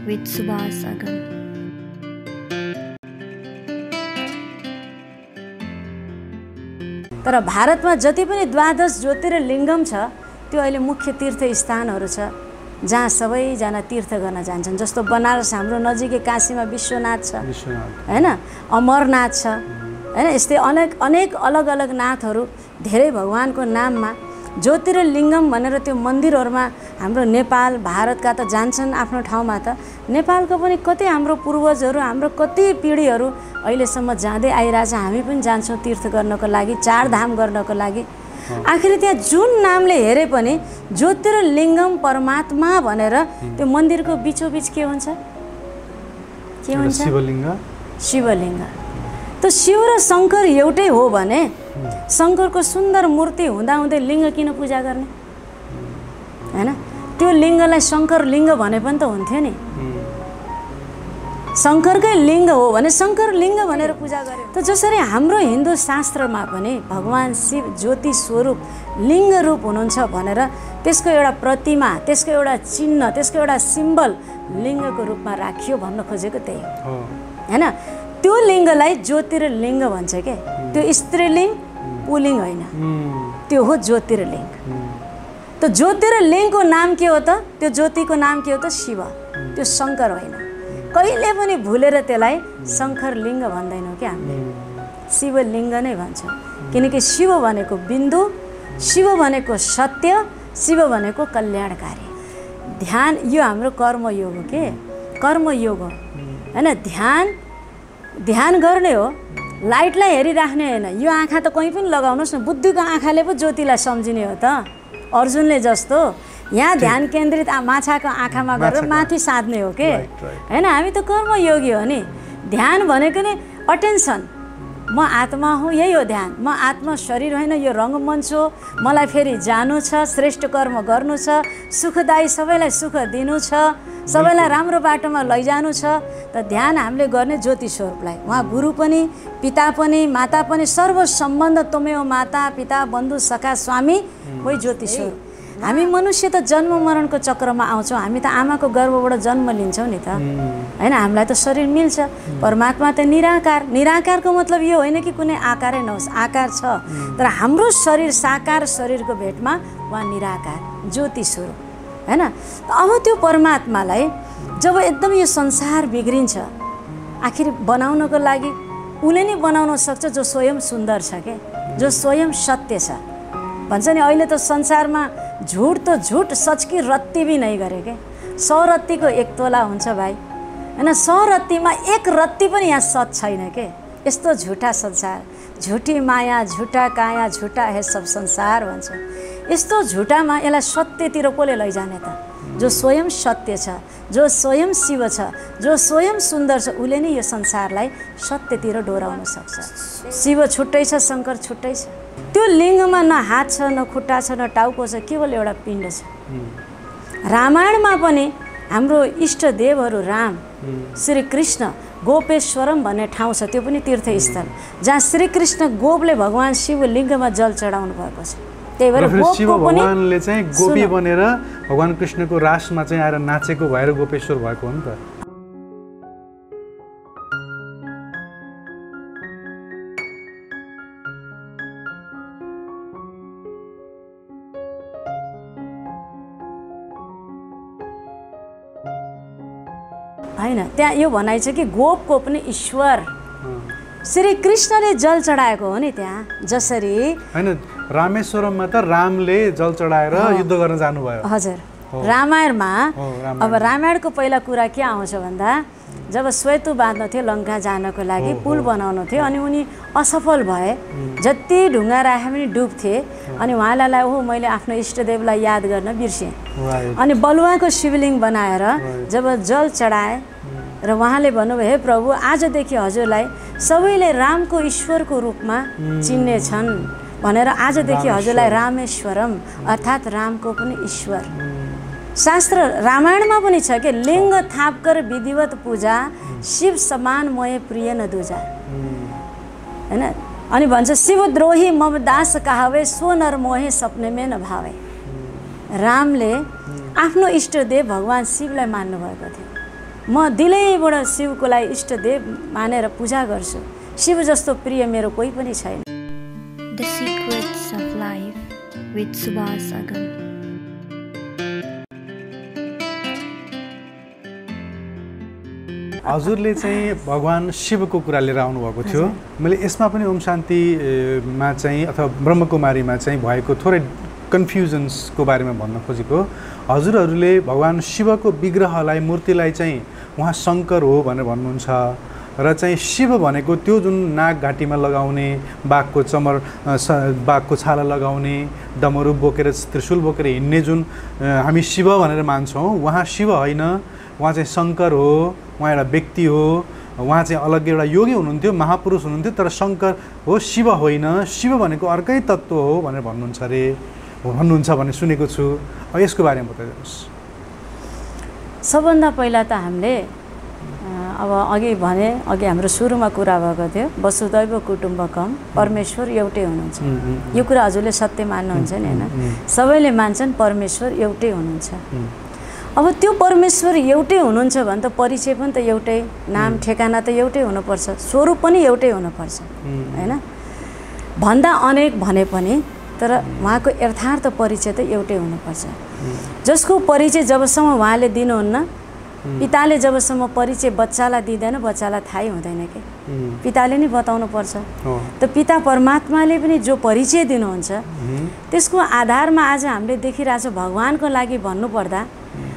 with Subhash Agam. तर भारतमा जति पनि द्वादश ज्योतिर्लिङ्गम छ त्यो अहिले मुख्य तीर्थ स्थानहरू छ जहाँ सबैजना तीर्थ गर्न जान्छन्। जस्तो बनारस हाम्रो नजिकै काशीमा विश्वनाथ छ हैन, अमरनाथ छ हैन, यस्तै अनेक अलग अलग नाथहरू धेरै भगवानको नाममा ज्योतिर्लिङ्गम भनेर त्यो मन्दिरहरूमा हाम्रो नेपाल भारतका त जान्छन् आफ्नो ठाउँमा। त नेपालको पनि कति हाम्रो पूर्वजहरू हाम्रो कति पिँढीहरू अहिलेसम्म जाँदै आइरहेछ। हामी पनि जान्छौँ तीर्थ गर्नको लागि, चार धाम गर्नको लागि। आखिर त्यहाँ जुन नामले हेरे पनि ज्योतिर्लिङ्गम परमात्मा भनेर त्यो मन्दिरको बिचोबिच के हुन्छ? के हुन्छ? शिवलिङ्ग। त शिव र शङ्कर एउटै हो भने शङ्करको सुन्दर मूर्ति हुँदाहुँदै लिङ्ग किन पूजा गर्ने हैन? त्यो लिङ्गलाई शङ्कर लिङ्ग भने पनि त हुन्थ्यो नि। शङ्करकै लिङ्ग हो भने शङ्कर लिङ्ग भनेर पूजा गरे। त जसरी हाम्रो हिन्दू शास्त्रमा पनि भगवान शिव ज्योति स्वरूप लिङ्ग रूप हुनुहुन्छ भनेर त्यसको एउटा प्रतिमा, त्यसको एउटा चिन्ह, त्यसको एउटा सिम्बल लिङ्गको रूपमा राखियो भन्न खोजेको त्यही हो हैन? त्यो लिङ्गलाई ज्योतिर्लिङ्ग भन्छ के। त्यो स्त्रीलिङ्ग पुलिङ्ग होइन, त्यो हो ज्योतिर्लिङ्ग। त ज्योतिर्लिङ्गको नाम के हो त? त्यो ज्योतिको नाम के हो त? शिव। त्यो शङ्कर होइन। कहिले पनि भुलेर त्यसलाई शङ्कर लिङ्ग भन्दैनौँ कि हामीले, शिवलिङ्ग नै भन्छौँ। किनकि शिव भनेको बिन्दु, शिव भनेको सत्य, शिव भनेको कल्याणकारी। ध्यान यो हाम्रो कर्मयोग हो के, कर्मयोग हो हैन? ध्यान गर्ने हो, लाइटलाई हेरिराख्ने होइन। यो आँखा त कहीँ पनि लगाउनुहोस् न, बुद्धिको आँखाले पो ज्योतिलाई सम्झिने हो त। अर्जुनले जस्तो यहाँ ध्यान केन्द्रित माछाको आँखामा गरेर माथि साध्ने हो के हैन? हामी त कर्मयोगी हो नि। ध्यान भनेको नि अटेन्सन, म आत्मा हुँ, यही हो ध्यान। म आत्मा शरीर होइन, यो रङ्गमञ्च हो, मलाई फेरि जानु छ, श्रेष्ठ कर्म गर्नु छ, सुखदायी सबैलाई सुख दिनु छ, सबैलाई राम्रो बाटोमा लैजानु छ। त ध्यान हामीले गर्ने ज्योति स्वरूपलाई, उहाँ गुरु पनि, पिता पनि, माता पनि, सर्व सम्बन्ध तमेव माता पिता बन्धु सखा स्वामी, वही ज्योति स्वरूप। हामी मनुष्य त जन्म मरणको चक्रमा आउँछौँ। हामी त आमाको गर्भबाट जन्म लिन्छौँ नि त हैन? हामीलाई त शरीर मिल्छ। परमात्मा त निराकार। निराकारको मतलब यो होइन कि कुनै आकारै नहोस्, आकार छ, तर हाम्रो शरीर साकार शरीरको भेटमा उहाँ निराकार ज्योति स्वरूप हैन? अब त्यो परमात्मालाई जब एकदम यो संसार बिग्रिन्छ, आखिर बनाउनको लागि उसले नै बनाउन सक्छ जो स्वयं सुन्दर छ के, जो स्वयं सत्य छ। भन्छ नि अहिले त संसारमा झुट त झुट, सच की रत्ती भी नहीं गरे के। 100 रत्तीको 1 तोला हुन्छ भाइ हैन? 100 रत्तीमा 1 रत्ती पनि यहाँ सच छैन के। यस्तो झुटा संसार, झुटी माया, झुटा काया, झुटा है सब संसार भन्छ। यस्तो झुटामा यसलाई सत्यतिर कसले लैजाने त? जो स्वयं सत्य छ, जो स्वयं शिव छ, जो स्वयं सुन्दर छ, उसले नै यो संसारलाई सत्यतिर डोराउन सक्छ। शिव छुट्टै छ, शङ्कर छुट्टै छ। त्यो लिङ्गमा न हात छ, न खुट्टा छ, न टाउको छ, केवल एउटा पिण्ड छ। रामायणमा पनि हाम्रो इष्टदेवहरू राम, श्री कृष्ण, गोपेश्वरम भन्ने ठाउँ छ, त्यो पनि तीर्थस्थल जहाँ श्रीकृष्ण गोपले भगवान शिवलिङ्गमा जल चढाउनु भएको छ। त्यही भएर शिव भगवानले चाहिँ गोपी बनेर भगवान कृष्णको रासमा चाहिँ आएर नाचेको भएर गोपेश्वर भएको हो नि त। होइन, त्यहाँ यो भनाइ छ कि गोपको पनि ईश्वर श्री कृष्णले जल चढाएको हो नि त्यहाँ। जसरी हैन, रामेश्वरममा त रामले जल चढाएर युद्ध गर्न जानुभयो। हजुर, रामायणमा अब रामायणको पहिला कुरा के आउँछ भन्दा जब श्वेतु बाँध्न थियो लङ्का जानको लागि, पुल बनाउनु थियो, अनि उनी असफल भए, जति ढुङ्गा राखे पनि डुब्थे। अनि उहाँलाई ओहो मैले आफ्नो इष्टदेवलाई याद गर्न बिर्सेँ। अनि बलुवाको शिवलिङ्ग बनाएर जब जल चढाए र उहाँले भन्नुभयो, हे प्रभु आजदेखि हजुरलाई सबैले रामको ईश्वरको रूपमा चिन्नेछन् भनेर आजदेखि हजुरलाई रामेश्वरम अर्थात् रामको पनि ईश्वर। शास्त्र रामायणमा पनि छ कि लिङ्ग थापकर विधिवत पूजा, शिव समान मोहे प्रिय न दूजा हैन? अनि भन्छ शिवद्रोही मम दास कहावे, सो नर मोहे सपने में न भावे। रामले आफ्नो इष्टदेव भगवान शिवलाई मान्नु भएको थियो म दिलैबाट शिवको लागि इष्टदेव मानेर पूजा गर्छु। शिव जस्तो प्रिय मेरो कोही पनि छैन। The Secrets of Life with Subhas Agam. हजुरले चाहिँ भगवान शिवको कुरा लिएर आउनुभएको थियो। मैले यसमा पनि ओम शान्तिमा चाहिँ अथवा ब्रह्मकुमारीमा चाहिँ भएको थोरै कन्फ्युजन्सको बारेमा भन्न खोजेको। हजुरहरूले भगवान शिवको विग्रहलाई मूर्तिलाई चाहिँ उहाँ शङ्कर हो भनेर भन्नुहुन्छ र चाहिँ शिव भनेको त्यो जुन नाग घाँटीमा लगाउने बाघको चमर बाघको छाला लगाउने डमरू बोकेर त्रिशूल बोकेर हिँड्ने जुन हामी शिव भनेर मान्छौँ, उहाँ शिव होइन, उहाँ चाहिँ शङ्कर हो। उहाँ एउटा व्यक्ति हो, उहाँ चाहिँ अलग्गै एउटा योगी हुनुहुन्थ्यो, महापुरुष हुनुहुन्थ्यो, तर शङ्कर हो, शिव होइन। शिव भनेको अर्कै तत्त्व हो भनेर भन्नुहुन्छ भन्ने सुनेको छु। अब यसको बारेमा बताइदिनुहोस्। सबभन्दा पहिला त हामीले अब अघि हाम्रो सुरुमा कुरा भएको थियो, वसुदैव कुटुम्बकम, परमेश्वर एउटै हुनुहुन्छ। यो कुरा हजुरले सत्य मान्नुहुन्छ नि होइन? सबैले मान्छन् परमेश्वर एउटै हुनुहुन्छ। अब त्यो परमेश्वर एउटै हुनुहुन्छ भने त परिचय पनि त एउटै, नाम ठेगाना त एउटै हुनुपर्छ, स्वरूप पनि एउटै हुनुपर्छ होइन? भन्दा अनेक भने पनि तर उहाँको यथार्थ परिचय त एउटै हुनुपर्छ। जसको परिचय जबसम्म उहाँले दिनुहुन्न, पिताले जबसम्म परिचय बच्चालाई दिँदैन, बच्चालाई थाहै हुँदैन कि पिताले नै बताउनु पर्छ। त पिता परमात्माले पनि जो परिचय दिनुहुन्छ त्यसको आधारमा आज हामीले देखिरहेछौँ। भगवानको लागि भन्नुपर्दा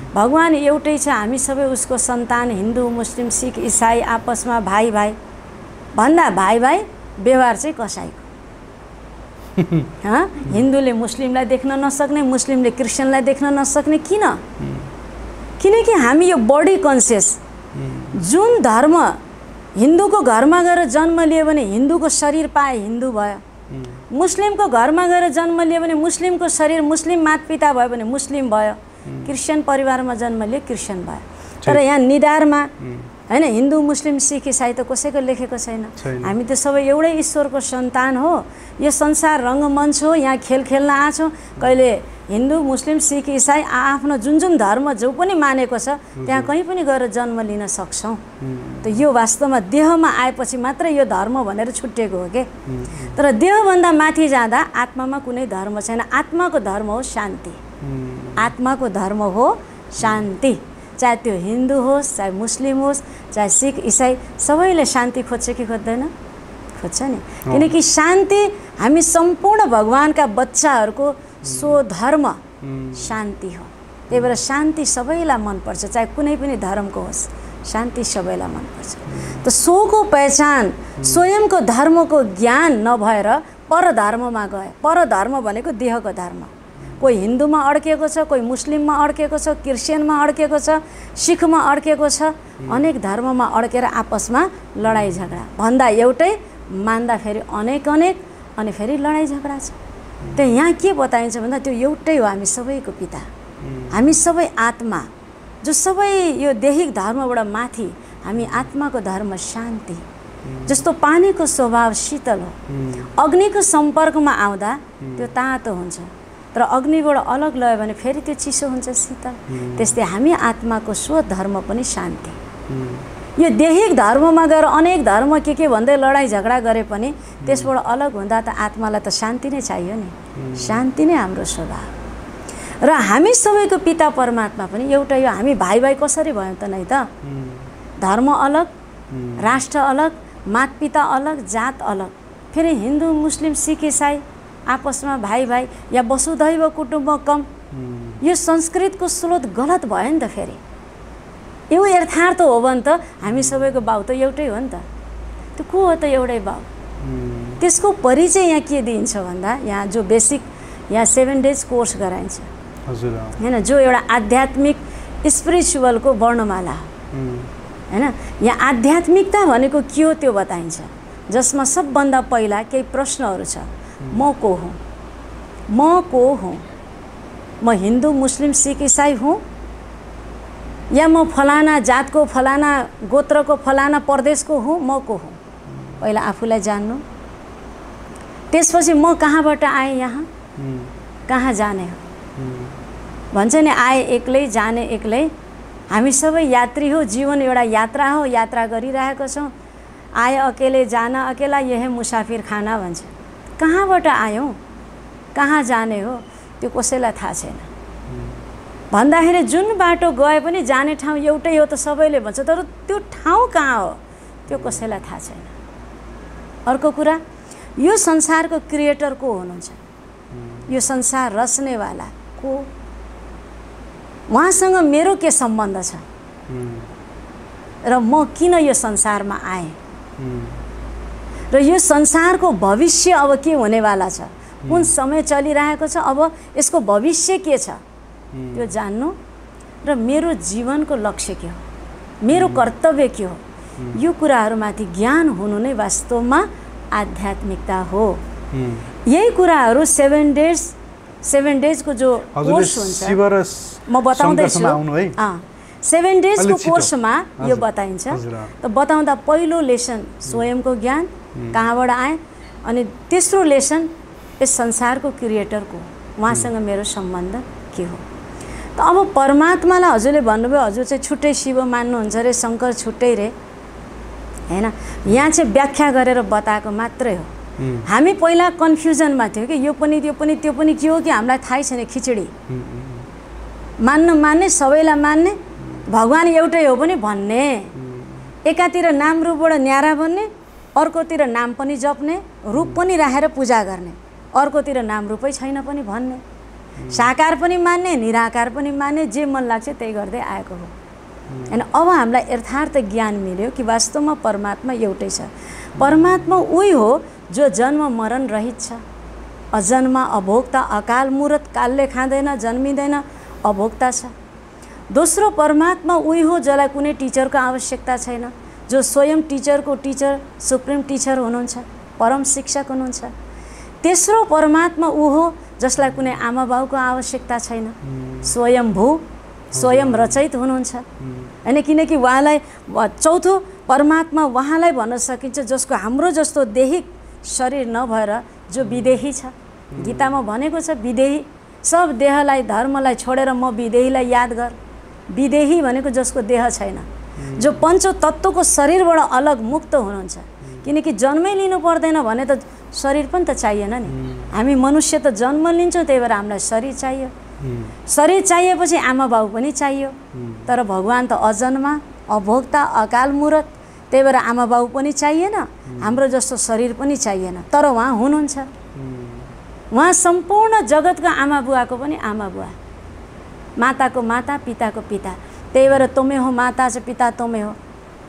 भगवान एउटै छ, हामी सबै उसको सन्तान, हिन्दू मुस्लिम सिख इसाई आपसमा भाइ भाइ भन्दा भाइ भाइ व्यवहार चाहिँ कसाईको। हिन्दूले मुस्लिमलाई देख्न नसक्ने, मुस्लिमले क्रिस्चियनलाई देख्न नसक्ने किन? किनकि हामी यो बडी कन्सियस जुन धर्म हिन्दूको घरमा गएर जन्म लियो भने हिन्दूको शरीर पाए हिन्दू भयो, मुस्लिमको घरमा गएर जन्म लियो भने मुस्लिमको शरीर मुस्लिम मातपिता भयो भने मुस्लिम भयो, क्रिस्चियन परिवारमा जन्म लियो क्रिस्चियन भयो। तर यहाँ निधारमा होइन हिन्दू मुस्लिम सिख इसाई त कसैको लेखेको छैन। हामी त सबै एउटै ईश्वरको सन्तान हो। यो संसार रङ्गमञ्च हो, यहाँ खेल खेल्न आछौँ। कहिले हिन्दू मुस्लिम सिख इसाई आफ्नो जुन जुन धर्म जो पनि मानेको छ त्यहाँ कहीँ पनि गएर जन्म लिन सक्छौँ। त यो वास्तवमा देहमा आएपछि मात्रै यो धर्म भनेर छुट्टिएको हो कि। तर देहभन्दा माथि जाँदा आत्मामा कुनै धर्म छैन। आत्माको धर्म हो शान्ति। आत्माको धर्म हो शान्ति। चाहे त्यो हिन्दू होस्, चाहे मुस्लिम होस्, चाहे सिख इसाई, सबैले शान्ति खोज्छ कि खोज्दैन? खोज्छ नि। किनकि शान्ति हामी सम्पूर्ण भगवानका बच्चाहरूको स्वधर्म शान्ति हो। त्यही भएर शान्ति सबैलाई मनपर्छ, चाहे कुनै पनि धर्मको होस्, शान्ति सबैलाई मनपर्छ। त सोको पहिचान स्वयंको धर्मको ज्ञान नभएर परधर्ममा गए। परधर्म भनेको देहको धर्म। कोही हिन्दूमा अड्किएको छ, कोही मुस्लिममा अड्किएको छ, क्रिस्चियनमा अड्किएको छ, सिखमा अड्किएको छ, अनेक धर्ममा अड्केर आपसमा लडाइँ झगडा। भन्दा एउटै, मान्दा फेरि अनेक अनेक, अनि फेरि लडाइँ झगडा छ। त यहाँ के बताइन्छ भन्दा त्यो एउटै हो, हामी सबैको पिता, हामी सबै आत्मा, जो सबै यो दैहिक धर्मबाट माथि हामी आत्माको धर्म शान्ति। जस्तो पानीको स्वभाव शीतल हो, अग्निको सम्पर्कमा आउँदा त्यो तातो हुन्छ, तर अग्निबाट अलग लयो भने फेरि त्यो चिसो हुन्छ, शीतल। त्यस्तै हामी आत्माको स्वधर्म पनि शान्ति। यो दैहिक धर्ममा गएर अनेक धर्म के भन्दै लडाइँ झगडा गरे पनि त्यसबाट अलग हुँदा त आत्मालाई त शान्ति नै चाहियो नि। शान्ति नै हाम्रो स्वभाव। र हामी सबैको पिता परमात्मा पनि एउटै हो। हामी भाइ भाइ कसरी भयौँ त नै त? धर्म अलग, राष्ट्र अलग, मातपिता अलग, जात अलग, फेरि हिन्दू मुस्लिम सिख इसाई आपसमा भाइ भाइ या वसुधैव कुटुम्बकम, यो संस्कृतको स्रोत गलत भयो नि त। फेरि यो यथार्थ हो भने त हामी सबैको बाउ त एउटै हो नि त। त्यो को हो त एउटै बाउ? त्यसको परिचय यहाँ के दिइन्छ भन्दा यहाँ जो बेसिक यहाँ 7 डेज कोर्स गराइन्छ होइन, जो एउटा आध्यात्मिक स्पिरिचुअलको वर्णमाला होइन। यहाँ आध्यात्मिकता भनेको के हो त्यो बताइन्छ, जसमा सबभन्दा पहिला केही प्रश्नहरू छ। म को हुँ? म को हुँ? म हिन्दू मुस्लिम सिख इसाई हुँ या म फलाना जातको, फलाना गोत्रको, फलाना प्रदेशको हुँ? म को हुँ? पहिला आफूलाई जान्नु। त्यसपछि म कहाँबाट आएँ, यहाँ कहाँ जाने हो भन्छ नि। आए एक्लै, जाने एक्लै, हामी सबै यात्री हो, जीवन एउटा यात्रा हो, यात्रा गरिरहेको छौँ। आए अकेले जाना अकेला यही मुसाफिर खाना भन्छ। कहाँबाट आयौँ, कहाँ जाने हो त्यो कसैलाई थाहा छैन। भन्दाखेरि जुन बाटो गए पनि जाने ठाउँ एउटै हो त सबैले भन्छ, तर त्यो ठाउँ कहाँ हो त्यो कसैलाई थाहा छैन। अर्को कुरा, यो संसारको क्रिएटर को हुनुहुन्छ, यो संसार रच्नेवाला को, उहाँसँग मेरो के सम्बन्ध छ र म किन यो संसारमा आएँ र यो संसारको भविष्य अब के हुनेवाला छ, कुन समय चलिरहेको छ, अब यसको भविष्य के छ त्यो जान्नु र मेरो जीवनको लक्ष्य के हो, मेरो कर्तव्य के हो, यो कुराहरूमाथि ज्ञान हुनु नै वास्तवमा आध्यात्मिकता हो। यही कुराहरू 7 डेजको जो कोर्स हुन्छ म बताउँदैछु। 7 डेजको कोर्समा यो बताइन्छ। त बताउँदा पहिलो लेसन स्वयंको ज्ञान कहाँबाट आए, अनि तेस्रो लेसन यस संसारको क्रिएटरको, उहाँसँग मेरो सम्बन्ध के हो। त अब परमात्मालाई हजुरले भन्नुभयो हजुर चाहिँ छुट्टै शिव मान्नुहुन्छ रे, शङ्कर छुट्टै रे, हैन। यहाँ चाहिँ व्याख्या गरेर बताएको मात्रै हो। हामी पहिला कन्फ्युजनमा थियौँ कि यो पनि त्यो पनि त्यो पनि के हो कि हामीलाई थाहै छैन। खिचडी मान्ने सबैलाई मान्ने, भगवान एउटै हो पनि भन्ने, एकातिर नाम रूपबाट न्यारा बन्ने, अर्कोतिर नाम पनि जप्ने, रूप पनि राखेर पूजा गर्ने, अर्कोतिर नाम रूपै छैन पनि भन्ने, साकार पनि मान्ने, निराकार पनि मान्ने, जे मन लाग्छ त्यही गर्दै आएको हो। होइन, अब हामीलाई यथार्थ ज्ञान मिल्यो कि वास्तवमा परमात्मा एउटै छ। परमात्मा उही हो जो जन्म मरण रहित छ, अजन्मा, अभोक्ता, अकाल मूर्त, कालले खाँदैन, जन्मिँदैन, अभोक्ता छ। दोस्रो परमात्मा उही हो जसलाई कुनै टिचरको आवश्यकता छैन, जो स्वयं टिचरको टिचर, सुप्रिम टिचर हुनुहुन्छ, परम शिक्षक हुनुहुन्छ। तेस्रो परमात्मा ऊ हो जसलाई कुनै आमा बाउको आवश्यकता छैन, स्वयम्भू, स्वयं रचयित हुनुहुन्छ, होइन। किनकि उहाँलाई, चौथो परमात्मा उहाँलाई भन्न सकिन्छ जसको हाम्रो जस्तो देहिक शरीर नभएर जो विदेही छ। गीतामा भनेको छ विदेही, सब देहलाई धर्मलाई छोडेर म विदेहीलाई याद गर। विदेही भनेको जसको देह छैन, जो पञ्चतत्त्वको शरीरबाट अलग मुक्त हुनुहुन्छ। किनकि जन्मै लिनु पर्दैन भने त शरीर पनि त चाहिएन नि। हामी मनुष्य त जन्म लिन्छौँ, त्यही भएर हामीलाई शरीर चाहियो। शरीर चाहिएपछि आमा बाउ पनि चाहियो। तर भगवान त अजन्मा, अभोक्ता, अकाल मूर्त, त्यही भएर आमा बाउ पनि चाहिएन, हाम्रो जस्तो शरीर पनि चाहिएन। तर उहाँ हुनुहुन्छ, उहाँ सम्पूर्ण जगतको आमा बुवाको पनि आमा बुवा, माताको माता, पिताको पिता। त्यही भएर तोमे हो माता छ, पिता तोमे हो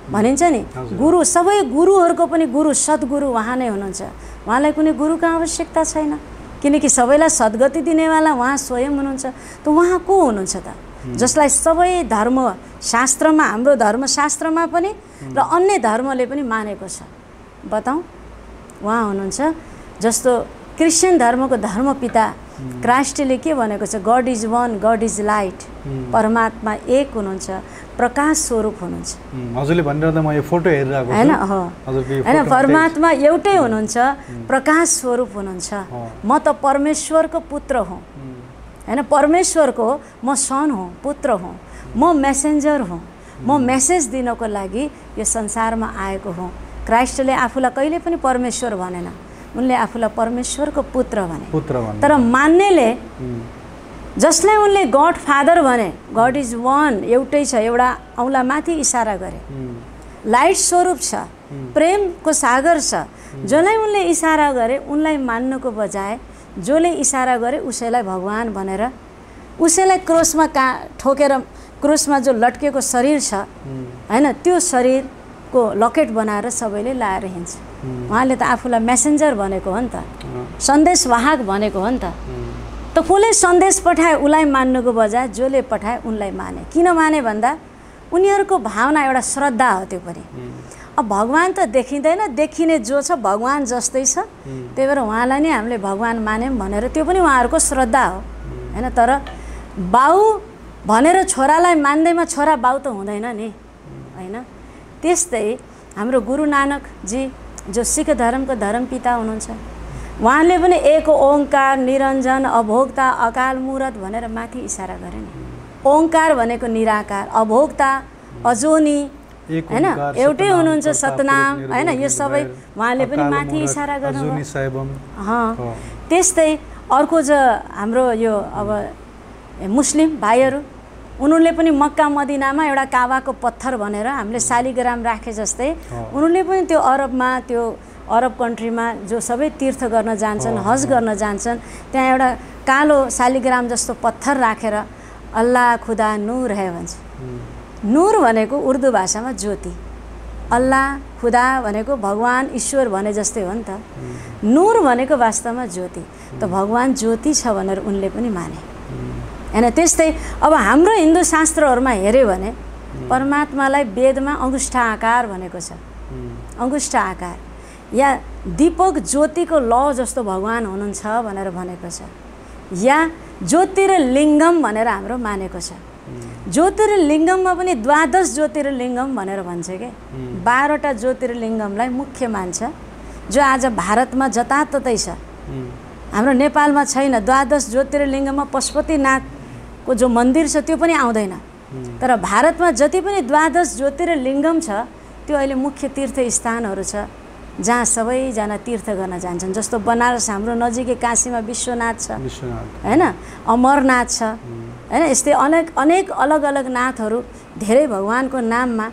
भनिन्छ नि। गुरु, सबै गुरुहरूको पनि गुरु सद्गुरु उहाँ नै हुनुहुन्छ। उहाँलाई कुनै गुरुको आवश्यकता छैन, किनकि सबैलाई सद्गति दिनेवाला उहाँ स्वयं हुनुहुन्छ। त उहाँ को हुनुहुन्छ त, जसलाई सबै धर्म शास्त्रमा, हाम्रो धर्मशास्त्रमा पनि र अन्य धर्मले पनि मानेको छ। बताउँ, उहाँ हुनुहुन्छ जस्तो क्रिस्चियन धर्मको धर्मपिता क्राइस्टले के भनेको छ, God is one, God is light. परमात्मा एक हुनुहुन्छ, प्रकाश स्वरूप हुनुहुन्छ। हजुरले भनिरहँदा म यो फोटो हेरिरहेको छु, हैन। हैन, परमात्मा एउटै हुनुहुन्छ, प्रकाश स्वरूप हुनुहुन्छ। म त परमेश्वरको पुत्र हुँ, हैन, परमेश्वरको म सन हुँ, पुत्र हुँ, म मेसेन्जर हुँ, म मेसेज दिनको लागि यो संसारमा आएको हुँ। क्राइस्टले आफूलाई कहिले पनि परमेश्वर भनेन, उनले आफूलाई परमेश्वरको पुत्र भने। तर मान्नेले, जसलाई उनले गड फादर भने, गड इज वान, एउटै छ, एउटा औँला माथि इसारा गरे, लाइट स्वरूप छ, प्रेमको सागर छ, जसलाई उनले इसारा गरे उनलाई मान्नुको बजाय जसले इसारा गरे उसैलाई भगवान भनेर, उसैलाई क्रोसमा ठोकेर, क्रोसमा जो लट्केको शरीर छ, हैन, त्यो शरीरको लकेट बनाएर सबैले लाएर हिँड्छ। उहाँले त आफूलाई मेसेन्जर भनेको हो नि त, सन्देशवाहक भनेको हो नि त। त कसले सन्देश पठाए उसलाई मान्नुको बजाय जसले पठाए उनलाई माने। किन माने भन्दा उनीहरूको भावना एउटा श्रद्धा हो, त्यो पनि। अब भगवान त देखिँदैन, देखिने जो छ भगवान जस्तै छ, त्यही भएर उहाँलाई नै हामीले भगवान मान्यौँ भनेर, त्यो पनि उहाँहरूको श्रद्धा हो, हैन। तर बाउ भनेर छोरालाई मान्दैमा छोरा बाउ त हुँदैन नि, हैन। त्यस्तै हाम्रो गुरु नानकजी जो सिख धर्मको धर्मपिता हुनुहुन्छ, उहाँले पनि एक ओंकार, निरञ्जन, अभोक्ता, अकाल मूर्त भनेर माथि इसारा गरे नि। ओंकार भनेको निराकार, अभोक्ता, अजोनी, हैन, एउटै हुनुहुन्छ, सतनाम, हैन, यो सबै उहाँले पनि माथि इसारा गर्नुभयो। त्यस्तै अर्को हाम्रो यो अब मुस्लिम भाइहरू, उनीहरूले पनि मक्का मदिनामा एउटा काबाको पत्थर भनेर हामीले शालिग्राम राखे जस्तै उनीहरूले पनि त्यो अरबमा, त्यो अरब कन्ट्रीमा जो सबै तीर्थ गर्न जान्छन्, हज गर्न जान्छन्, त्यहाँ एउटा कालो शालिग्राम जस्तो पत्थर राखेर अल्लाह खुदा नूर है भन्छ। नूर भनेको उर्दू भाषामा ज्योति, अल्लाह खुदा भनेको भगवान ईश्वर भने जस्तै हो नि त। नूर भनेको वास्तवमा ज्योति, त भगवान ज्योति छ भनेर उनले पनि माने हैन। त्यस्तै अब हाम्रो हिन्दू शास्त्रहरूमा हेऱ्यो भने परमात्मालाई वेदमा अंगुष्ठा आकार भनेको छ। अंगुष्ठा आकार या दीपक ज्योतिको लौ जस्तो भगवान हुनुहुन्छ भनेर भनेको छ, या ज्योतिर्लिङ्गम भनेर हाम्रो मानेको छ। ज्योतिर्लिङ्गममा पनि द्वादश ज्योतिर्लिङ्गम भनेर भन्छ के, 12वटा ज्योतिर्लिङ्गमलाई मुख्य मान्छ, जो आज भारतमा जताततै छ। हाम्रो नेपालमा छैन। द्वादश ज्योतिर्लिङ्गममा पशुपतिनाथको जो मन्दिर छ त्यो पनि आउँदैन, तर भारतमा जति पनि द्वादश ज्योतिर्लिङ्गम छ त्यो अहिले मुख्य तीर्थ स्थानहरू छ जहाँ सबैजना तीर्थ गर्न जान्छन्। जस्तो बनारस हाम्रो नजिकै काशीमा विश्वनाथ छ हैन, अमरनाथ छ हैन, यस्तै अनेक अलग अलग नाथहरू धेरै भगवानको नाममा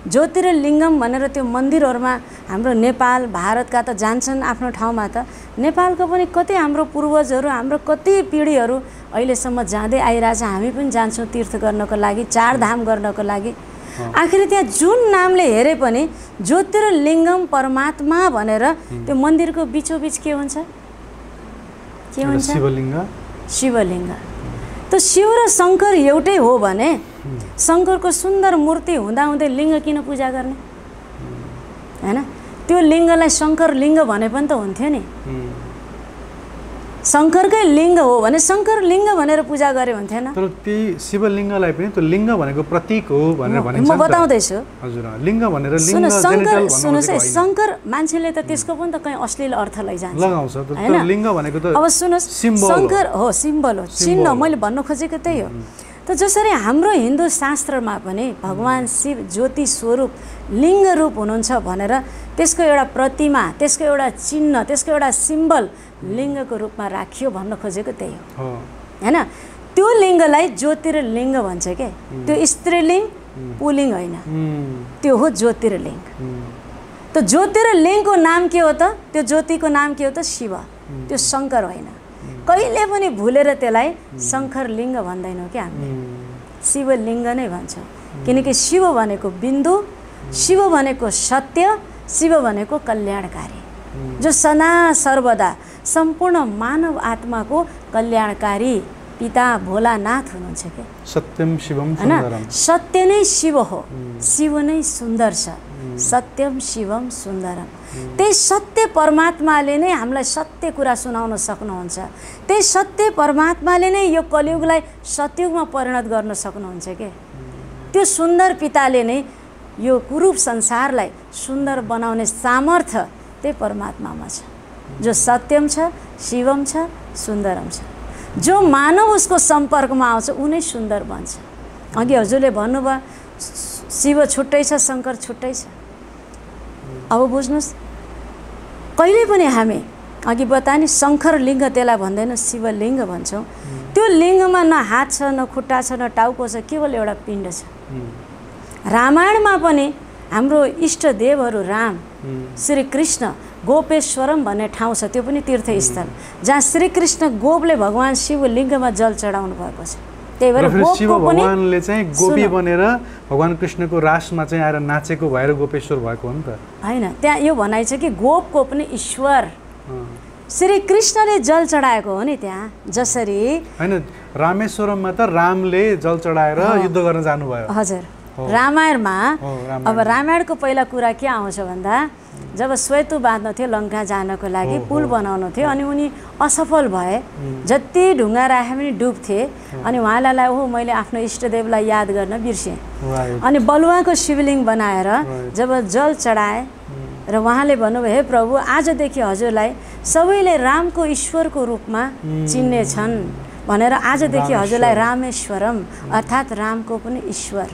ज्योतिर्लिङ्गम भनेर त्यो मन्दिरहरूमा हाम्रो नेपाल भारतका त जान्छन् आफ्नो ठाउँमा। त नेपालको पनि कति हाम्रो पूर्वजहरू, हाम्रो कति पिँढीहरू अहिलेसम्म जाँदै आइरहेछ। हामी पनि जान्छौँ तीर्थ गर्नको लागि, चार धाम गर्नको लागि। आखिर त्यहाँ जुन नामले हेरे पनि ज्योतिर्लिङ्गम परमात्मा भनेर त्यो मन्दिरको बिचोबिच के हुन्छ? के हुन्छ? शिवलिङ्ग। शिवलिङ्ग। त शिव र शङ्कर एउटै हो भने शङ्करको सुन्दर मूर्ति हुँदाहुँदै लिङ्ग किन पूजा गर्ने हैन? त्यो लिङ्गलाई शङ्कर लिङ्ग भने पनि त हुन्थ्यो नि। शङ्करकै लिङ्ग हो भने शङ्कर लिङ्ग भनेर पूजा गरे हुन्थेन? तर त्यही शिवलिङ्गलाई पनि त्यो लिङ्ग भनेको प्रतीक हो भनेर भनिन्छ। म बताउँदैछु। हजुर, लिङ्ग भनेर लिङ्ग जेनिटल सुन्नुहोस् है, शङ्कर मान्छेले त त्यसको पनि त कहीँ अश्लील अर्थ लैजान्छ, लगाउँछ। तर लिङ्ग भनेको त अब सुन्नुहोस्, शङ्कर हो, सिम्बल हो, चिन्ह। मैले भन्नु खोजेको त्यही हो। त जसरी हाम्रो हिन्दू शास्त्रमा पनि भगवान शिव ज्योति स्वरूप लिङ्ग रूप हुनुहुन्छ भनेर त्यसको एउटा प्रतिमा, त्यसको एउटा चिन्ह, त्यसको एउटा सिम्बल लिङ्गको रूपमा राखियो भन्न खोजेको त्यही हो हैन? त्यो लिङ्गलाई ज्योतिर्लिङ्ग भन्छ के। त्यो स्त्रीलिङ्ग पुलिङ्ग होइन, त्यो हो ज्योतिर्लिङ्ग। त ज्योतिर्लिङ्गको नाम के हो त? त्यो ज्योतिको नाम के हो त? शिव। त्यो शङ्कर होइन। कहिले पनि भुलेर त्यसलाई शङ्कर लिङ्ग भन्दैनौँ क्या हामी, शिवलिङ्ग नै भन्छौँ। किनकि शिव भनेको बिन्दु, शिव भनेको सत्य, शिव भनेको कल्याणकारी, जो सदा सर्वदा सम्पूर्ण मानव आत्माको कल्याणकारी पिता भोलानाथ हुनुहुन्छ के। सत्यम शिवम सुन्दरम। सत्य नै शिव हो, शिव नै सुन्दर छ। सत्यम शिवम सुन्दरम। त्यही सत्य परमात्माले नै हामीलाई सत्य कुरा सुनाउन सक्नुहुन्छ। त्यही सत्य परमात्माले नै यो कलियुगलाई सतयुगमा परिणत गर्न सक्नुहुन्छ के। त्यो सुन्दर पिताले नै यो कुरूप संसारलाई सुन्दर बनाउने सामर्थ्य त्यही परमात्मामा छ, जो सत्यम छ, शिवम छ, सुन्दरम छ। जो मानव उसको सम्पर्कमा आउँछ ऊ नै सुन्दर बन्छ। अघि हजुरले भन्नुभयो शिव छुट्टै छ, शङ्कर छुट्टै छ। अब बुझ्नुहोस्, कहिले पनि हामी अघि बताए नि शङ्कर लिङ्ग त्यसलाई भन्दैन, शिवलिङ्ग भन्छौँ। त्यो लिङ्गमा न हात छ, न खुट्टा छ, न टाउको छ, केवल एउटा पिण्ड छ। रामायणमा पनि हाम्रो इष्टदेवहरू राम, श्रीकृष्ण, गोपेश्वरम भन्ने ठाउँ छ, त्यो पनि तीर्थस्थल जहाँ श्रीकृष्ण गोपले भगवान शिवलिङ्गमा जल चढाउनु भएको छ। त्यही भएर शिव भगवानले चाहिँ गोपी बनेर भगवान कृष्णको रासमा चाहिँ आएर नाचेको भएर गोपेश्वर भएको हो नि त हैन? त्यहाँ यो भनाइ छ कि गोपको पनि ईश्वर श्रीकृष्णले जल चढाएको हो नि त्यहाँ। जसरी हैन, रामेश्वरममा त रामले जल चढाएर युद्ध गर्न जानुभयो। हजुर, रामायणमा अब रामायणको पहिला कुरा के आउँछ भन्दा जब श्वेतु बाँध्नु थियो लङ्का जानको लागि, पुल बनाउनु थियो, अनि उनी असफल भए, जति ढुङ्गा राखे पनि डुब्थे। अनि उहाँलाई ओहो मैले आफ्नो इष्टदेवलाई याद गर्न बिर्सेँ। अनि बलुवाको शिवलिङ्ग बनाएर जब जल चढाए र उहाँले भन्नुभयो हे प्रभु आजदेखि हजुरलाई सबैले रामको ईश्वरको रूपमा चिन्नेछन्, भनेर आजदेखि हजुरलाई रामेश्वरम अर्थात् रामको पनि ईश्वर।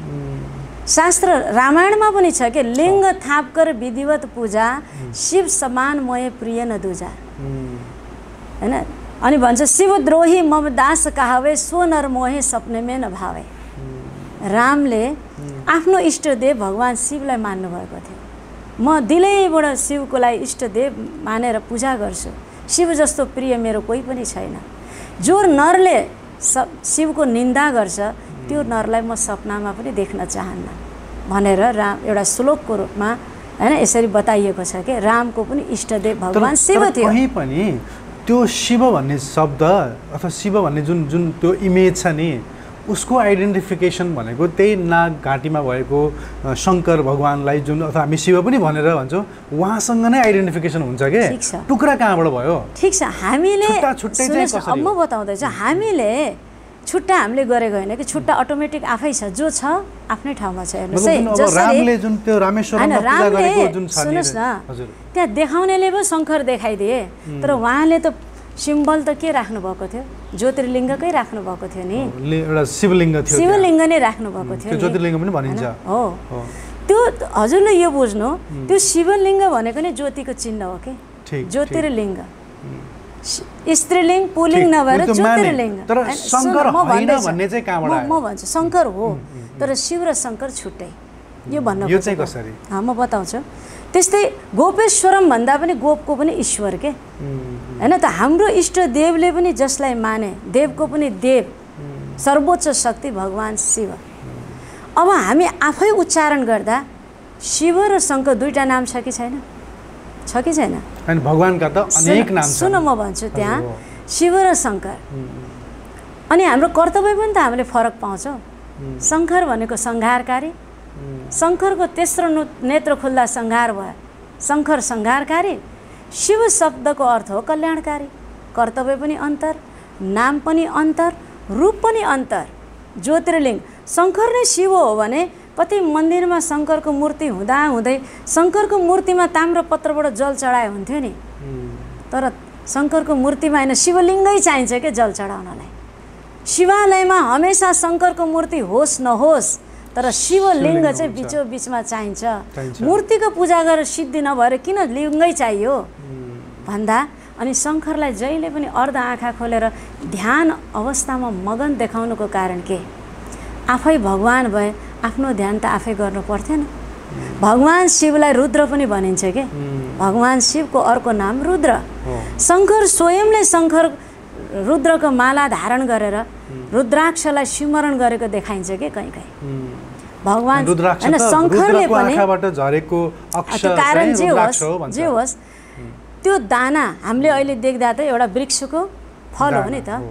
शास्त्र रामायणमा पनि छ कि लिङ्ग थापकर विधिवत पूजा शिव समान मोहे प्रिय न दूजा हैन। अनि भन्छ शिवद्रोही मम दास कहावे सो नर मोहे सपने में न भावे। रामले आफ्नो इष्टदेव भगवान शिवलाई मान्नु भएको थियो। म दिलैबाट शिवको लागि इष्टदेव मानेर पूजा गर्छु, शिव जस्तो प्रिय मेरो कोही पनि छैन। जो नरले शिवको निन्दा गर्छ त्यो नरलाई म सपनामा पनि देख्न चाहन्न भनेर राम एउटा श्लोकको रूपमा हैन यसरी बताइएको छ कि रामको पनि इष्टदेव भगवान शिव थियो। कहीँ पनि त्यो शिव भन्ने शब्द अथवा शिव भन्ने जुन जुन त्यो इमेज छ नि उसको आइडेन्टिफिकेसन भनेको त्यही नाग घाँटीमा भएको शङ्कर भगवानलाई जुन अथवा हामी शिव पनि भनेर भन्छौँ उहाँसँग नै आइडेन्टिफिकेसन हुन्छ के। टुक्रा कहाँबाट भयो? ठिक छ, हामीले छुट्टै म बताउँदैछु, हामीले छुट्टा हामीले गरेको होइन कि छुट्टा अटोमेटिक आफै छ, जो छ आफ्नै ठाउँमा छ। हेर्नुहोस् है रामले जुन त्यो रामेश्वरमा पूजा गरेको जुन छ नि सुन्नुहोस् न, त्यहाँ देखाउनेले पो शङ्कर देखाइदिए तर उहाँले त सिम्बल त के राख्नु भएको थियो? ज्योतिर्लिङ्गकै राख्नु भएको थियो नि, एउटा शिवलिङ्ग थियो, शिवलिङ्ग नै राख्नु भएको थियो। त्यो ज्योतिर्लिङ्ग पनि भनिन्छ हो। त्यो हजुरले यो बुझ्नु, त्यो शिवलिङ्ग भनेको नै ज्योतिको चिन्ह हो कि ज्योतिर्लिङ्ग। स्त्रीलिङ्ग पुलिङ्ग नभएर ज्योतिर्लिङ्ग। तर शङ्कर होइन भन्ने चाहिँ कहाँबाट आयो? म भन्छु शङ्कर हो तर शिव र शङ्कर छुट्टै, यो भन्नु यो चाहिँ कसरी? म बताउँछु। त्यस्तै गोपेश्वरम भन्दा पनि गोपको पनि ईश्वर के हैन त। हाम्रो इष्टदेवले पनि जसलाई माने, देवको पनि देव सर्वोच्च शक्ति भगवान शिव। अब हामी आफै उच्चारण गर्दा शिव र शङ्कर दुईटा नाम छ कि छैन? छ कि छैन? अनि भगवानका त अनेक नाम छन्। सुन म भन्छु, त्यहाँ शिव र शङ्कर। अनि हाम्रो कर्तव्य पनि त हामीले फरक पाउँछौँ। शङ्कर भनेको संहारकारी, शङ्करको तेस्रो नेत्र खुल्दा संहार भयो, शङ्कर संहारकारी। शिव शब्दको अर्थ हो कल्याणकारी। कर्तव्य पनि अन्तर, नाम पनि अन्तर, रूप पनि अन्तर। ज्योतिर्लिङ्ग शङ्कर नै शिव हो भने कति मन्दिरमा शङ्करको मूर्ति हुँदाहुँदै शङ्करको मूर्तिमा ताम्रपत्रबाट जल चढाए हुन्थ्यो नि, तर शङ्करको मूर्तिमा होइन शिवलिङ्गै चाहिन्छ क्या जल चढाउनलाई। शिवालयमा हमेसा शङ्करको मूर्ति होस् नहोस् तर शिवलिङ्ग चाहिँ बिचोबिचमा चाहिन्छ। मूर्तिको पूजा गरेर सिद्धि नभएर किन लिङ्गै चाहियो भन्दा अनि शङ्करलाई जहिले पनि अर्ध आँखा खोलेर ध्यान अवस्थामा मगन देखाउनुको कारण के? आफै भगवान भए आफ्नो ध्यान त आफै गर्नु पर्थेन। भगवान शिवलाई रुद्र पनि भनिन्छ के, भगवान शिवको अर्को नाम रुद्र। शङ्कर स्वयंले शङ्कर रुद्रको माला धारण गरेर रुद्राक्षलाई स्मरण गरेको देखाइन्छ के कहीँ कहीँ। भगवान हैन शङ्करले पनि झरेको कारण जे होस् त्यो दाना हामीले अहिले देख्दा त एउटा वृक्षको फल हो नि त,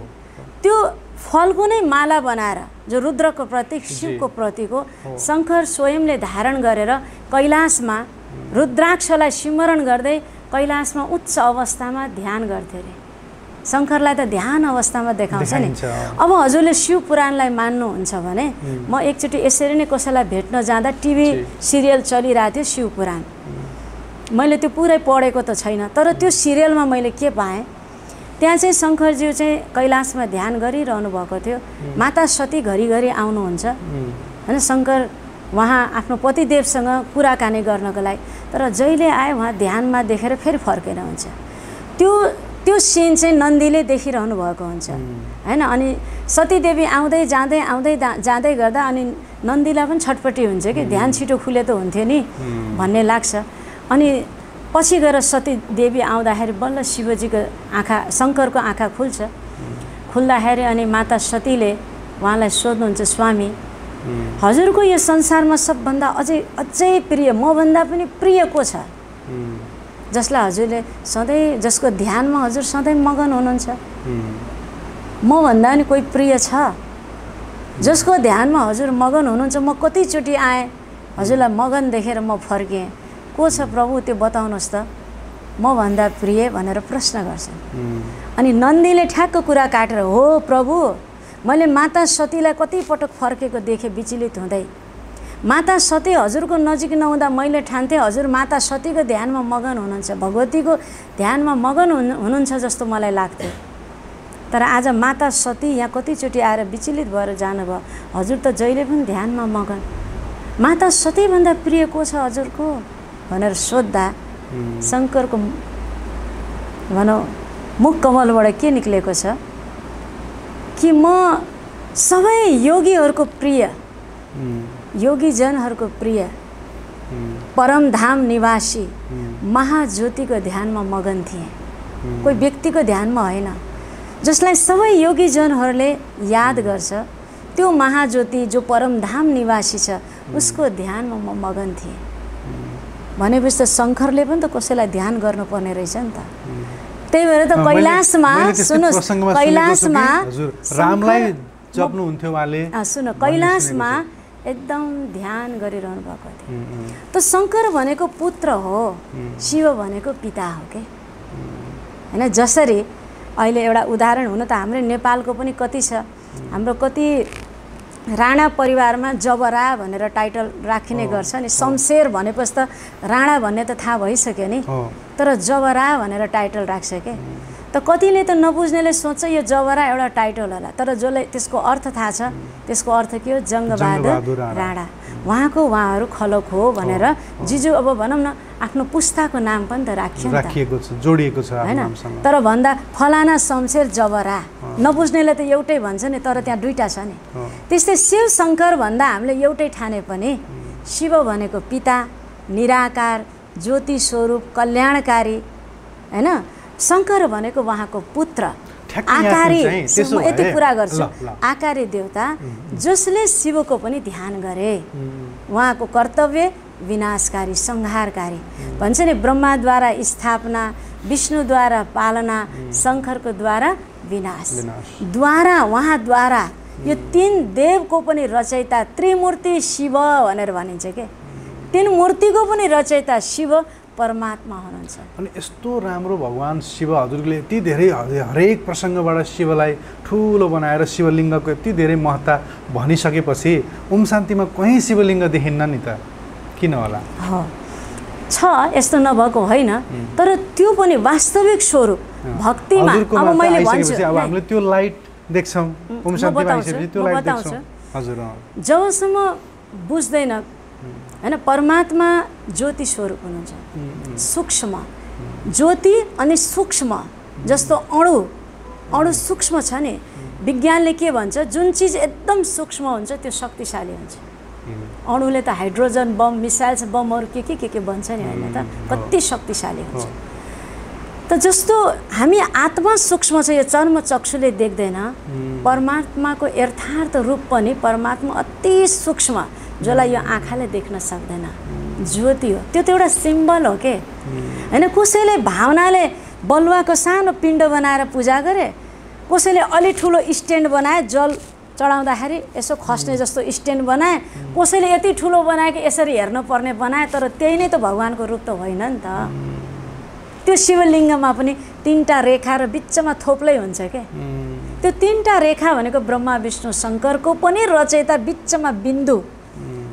त्यो फलको नै माला बनाएर जो रुद्रको प्रतीक शिवको प्रतीक हो शङ्कर स्वयंले धारण गरेर कैलाशमा रुद्राक्षलाई स्मरण गर्दै कैलाशमा उच्च अवस्थामा ध्यान गर्थे अरे। शङ्करलाई त ध्यान अवस्थामा देखाउँछ नि। अब हजुरले शिव पुराणलाई मान्नुहुन्छ भने म एकचोटि यसरी नै कसैलाई भेट्न जाँदा टिभी सिरियल चलिरहेको थियो शिव पुराण, मैले त्यो पुरै पढेको त छैन तर त्यो सिरियलमा मैले के पाएँ, त्यहाँ चाहिँ शङ्करज्यू चाहिँ कैलाशमा ध्यान गरिरहनु भएको थियो। माता सती घरिघरि आउनुहुन्छ होइन, शङ्कर उहाँ आफ्नो पतिदेवसँग कुराकानी गर्नको लागि, तर जहिले आए उहाँ ध्यानमा देखेर फेरि फर्केर हुन्छ। त्यो सिन चाहिँ नन्दीले देखिरहनु भएको हुन्छ हैन। अनि सतीदेवी आउँदै जाँदै गर्दा अनि नन्दीलाई पनि छटपट्टि हुन्छ कि ध्यान छिटो खुले त हुन्थ्यो नि भन्ने लाग्छ। अनि पछि गएर सतीदेवी आउँदाखेरि बल्ल शिवजीको आँखा शङ्करको आँखा खुल्छ। खुल्दाखेरि अनि माता सतीले उहाँलाई सोध्नुहुन्छ, स्वामी हजुरको यो संसारमा सबभन्दा अझै प्रिय मभन्दा पनि प्रिय को छ जसलाई हजुरले सधैँ जसको ध्यानमा हजुर सधैँ मगन हुनुहुन्छ? मभन्दा पनि कोही प्रिय छ जसको ध्यानमा हजुर मगन हुनुहुन्छ? म कतिचोटि आएँ हजुरलाई मगन देखेर म फर्केँ, को छ प्रभु त्यो बताउनुहोस् त, मभन्दा प्रिय भनेर प्रश्न गर्छन्। अनि नन्दीले ठ्याक्क कुरा काटेर, हो प्रभु मैले माता सतीलाई कतिपटक फर्केको देखेँ विचलित हुँदै। माता सती हजुरको नजिक नहुँदा मैले ठान्थेँ हजुर माता सतीको ध्यानमा मगन हुनुहुन्छ, भगवतीको ध्यानमा मगन हुनुहुन्छ जस्तो मलाई लाग्थ्यो। तर आज माता सती यहाँ कतिचोटि आएर विचलित भएर जानुभयो। हजुर त जहिले पनि ध्यानमा मगन, माता सतीभन्दा प्रिय को छ हजुरको भनेर सोद्धा शङ्करको भनौँ मुख कमलबाट के निक्लेको छ कि म सबै योगीहरूको प्रिय, योगीजनहरूको प्रिय, परमधाम निवासी महाज्योतिको ध्यानमा मगन थिएँ। कोही व्यक्तिको ध्यानमा होइन, जसलाई सबै योगीजनहरूले याद गर्छ, त्यो महाज्योति जो परमधाम निवासी छ उसको ध्यानमा म मगन थिएँ। भनेपछि त शङ्करले पनि त कसैलाई ध्यान गर्नुपर्ने रहेछ नि त। त्यही भएर त कैलाशमा सुन्नुहोस्, कैलाशमा रामलाई जप्नुहुन्थ्यो उहाँले, सुन कैलाशमा एकदम ध्यान गरिरहनु भएको थियो। त शङ्कर भनेको पुत्र हो, शिव भनेको पिता हो के होइन। जसरी अहिले एउटा उदाहरण हुन त हाम्रो नेपालको पनि कति छ, हाम्रो कति राणा परिवारमा जबरा भनेर टाइटल राखिने गर्छ नि। शमशेर भनेपछि त राणा भन्ने त थाहा भइसक्यो नि, तर जबरा भनेर टाइटल राख्छ के। त कतिले त नबुझ्नेले सोच्छ यो जबरा एउटा टाइटल होला, तर जसले त्यसको अर्थ थाहा छ त्यसको अर्थ के हो, जङ्गबहादुर राणा। उहाँहरू खलक हो भनेर जिजु अब भनौँ न आफ्नो पुस्ताको नाम पनि त राखिएको छ, जोडिएको छ होइन। तर भन्दा फलाना शमशेर जबरा नबुझ्नेले त एउटै भन्छ नि, तर त्यहाँ दुईटा छ नि। त्यस्तै शिव शङ्कर भन्दा हामीले एउटै ठाने पनि शिव भनेको पिता, निराकार, ज्योति स्वरूप, कल्याणकारी होइन। शङ्कर भनेको उहाँको पुत्र, आकारी। म यति कुरा गर्छु, आकारी देवता जसले शिवको पनि ध्यान गरे। उहाँको कर्तव्य विनाशकारी, संहारकारी भन्छ नि। ब्रह्माद्वारा स्थापना, विष्णुद्वारा पालना, शङ्करको द्वारा विनाश। द्वारा उहाँद्वारा यो तीन देवको पनि रचयिता त्रिमूर्ति शिव भनेर भनिन्छ के। तीन मूर्तिको पनि रचयिता शिव परमात्मा हुनुहुन्छ। अनि यस्तो राम्रो भगवान् शिव हजुरले यति धेरै हरेक प्रसङ्गबाट शिवलाई ठुलो बनाएर शिवलिङ्गको यति धेरै महत्ता भनिसकेपछि ओम शान्तिमा कहीँ शिवलिङ्ग देखिन्न नि त, किन होला? छ, यस्तो नभएको होइन, तर त्यो पनि वास्तविक स्वरूप भक्तिमा। अब मैले भन्छु अब हामीले त्यो लाइट देख्छौँ ओम शान्तिमा आइसकेपछि, त्यो लाइट देख्छौँ हजुर। जबसम्म बुझ्दैन होइन, परमात्मा ज्योति स्वरूप हुनुहुन्छ, सूक्ष्म ज्योति अनि सूक्ष्म। जस्तो अणु सूक्ष्म छ नि, विज्ञानले के भन्छ, जुन चिज एकदम सूक्ष्म हुन्छ त्यो शक्तिशाली हुन्छ। अणुले त हाइड्रोजन बम, मिसाइल्स बमहरू के बन्छ नि होइन त, कति शक्तिशाली हुन्छ। त जस्तो हामी आत्मा सूक्ष्म छ, यो चर्म चक्षुले देख्दैन। परमात्माको यथार्थ रूप पनि परमात्मा अति सूक्ष्म, जसलाई यो आँखाले देख्न सक्दैन, ज्योति हो। त्यो त एउटा सिम्बल हो के होइन। कसैले भावनाले बलुवाको सानो पिण्ड बनाएर पूजा गरे, कसैले अलि ठुलो स्ट्यान्ड बनाए, जल चढाउँदाखेरि यसो खस्ने जस्तो स्ट्यान्ड बनाए, कसैले यति ठुलो बनाए कि यसरी हेर्न पर्ने बनाए, तर त्यही नै त भगवान्को रूप त होइन नि त। त्यो शिवलिङ्गमा पनि तीनटा रेखा र बिचमा थोप्लै हुन्छ के। त्यो तीनटा रेखा भनेको ब्रह्मा विष्णु शङ्करको पनि रचयिता, बिचमा बिन्दु।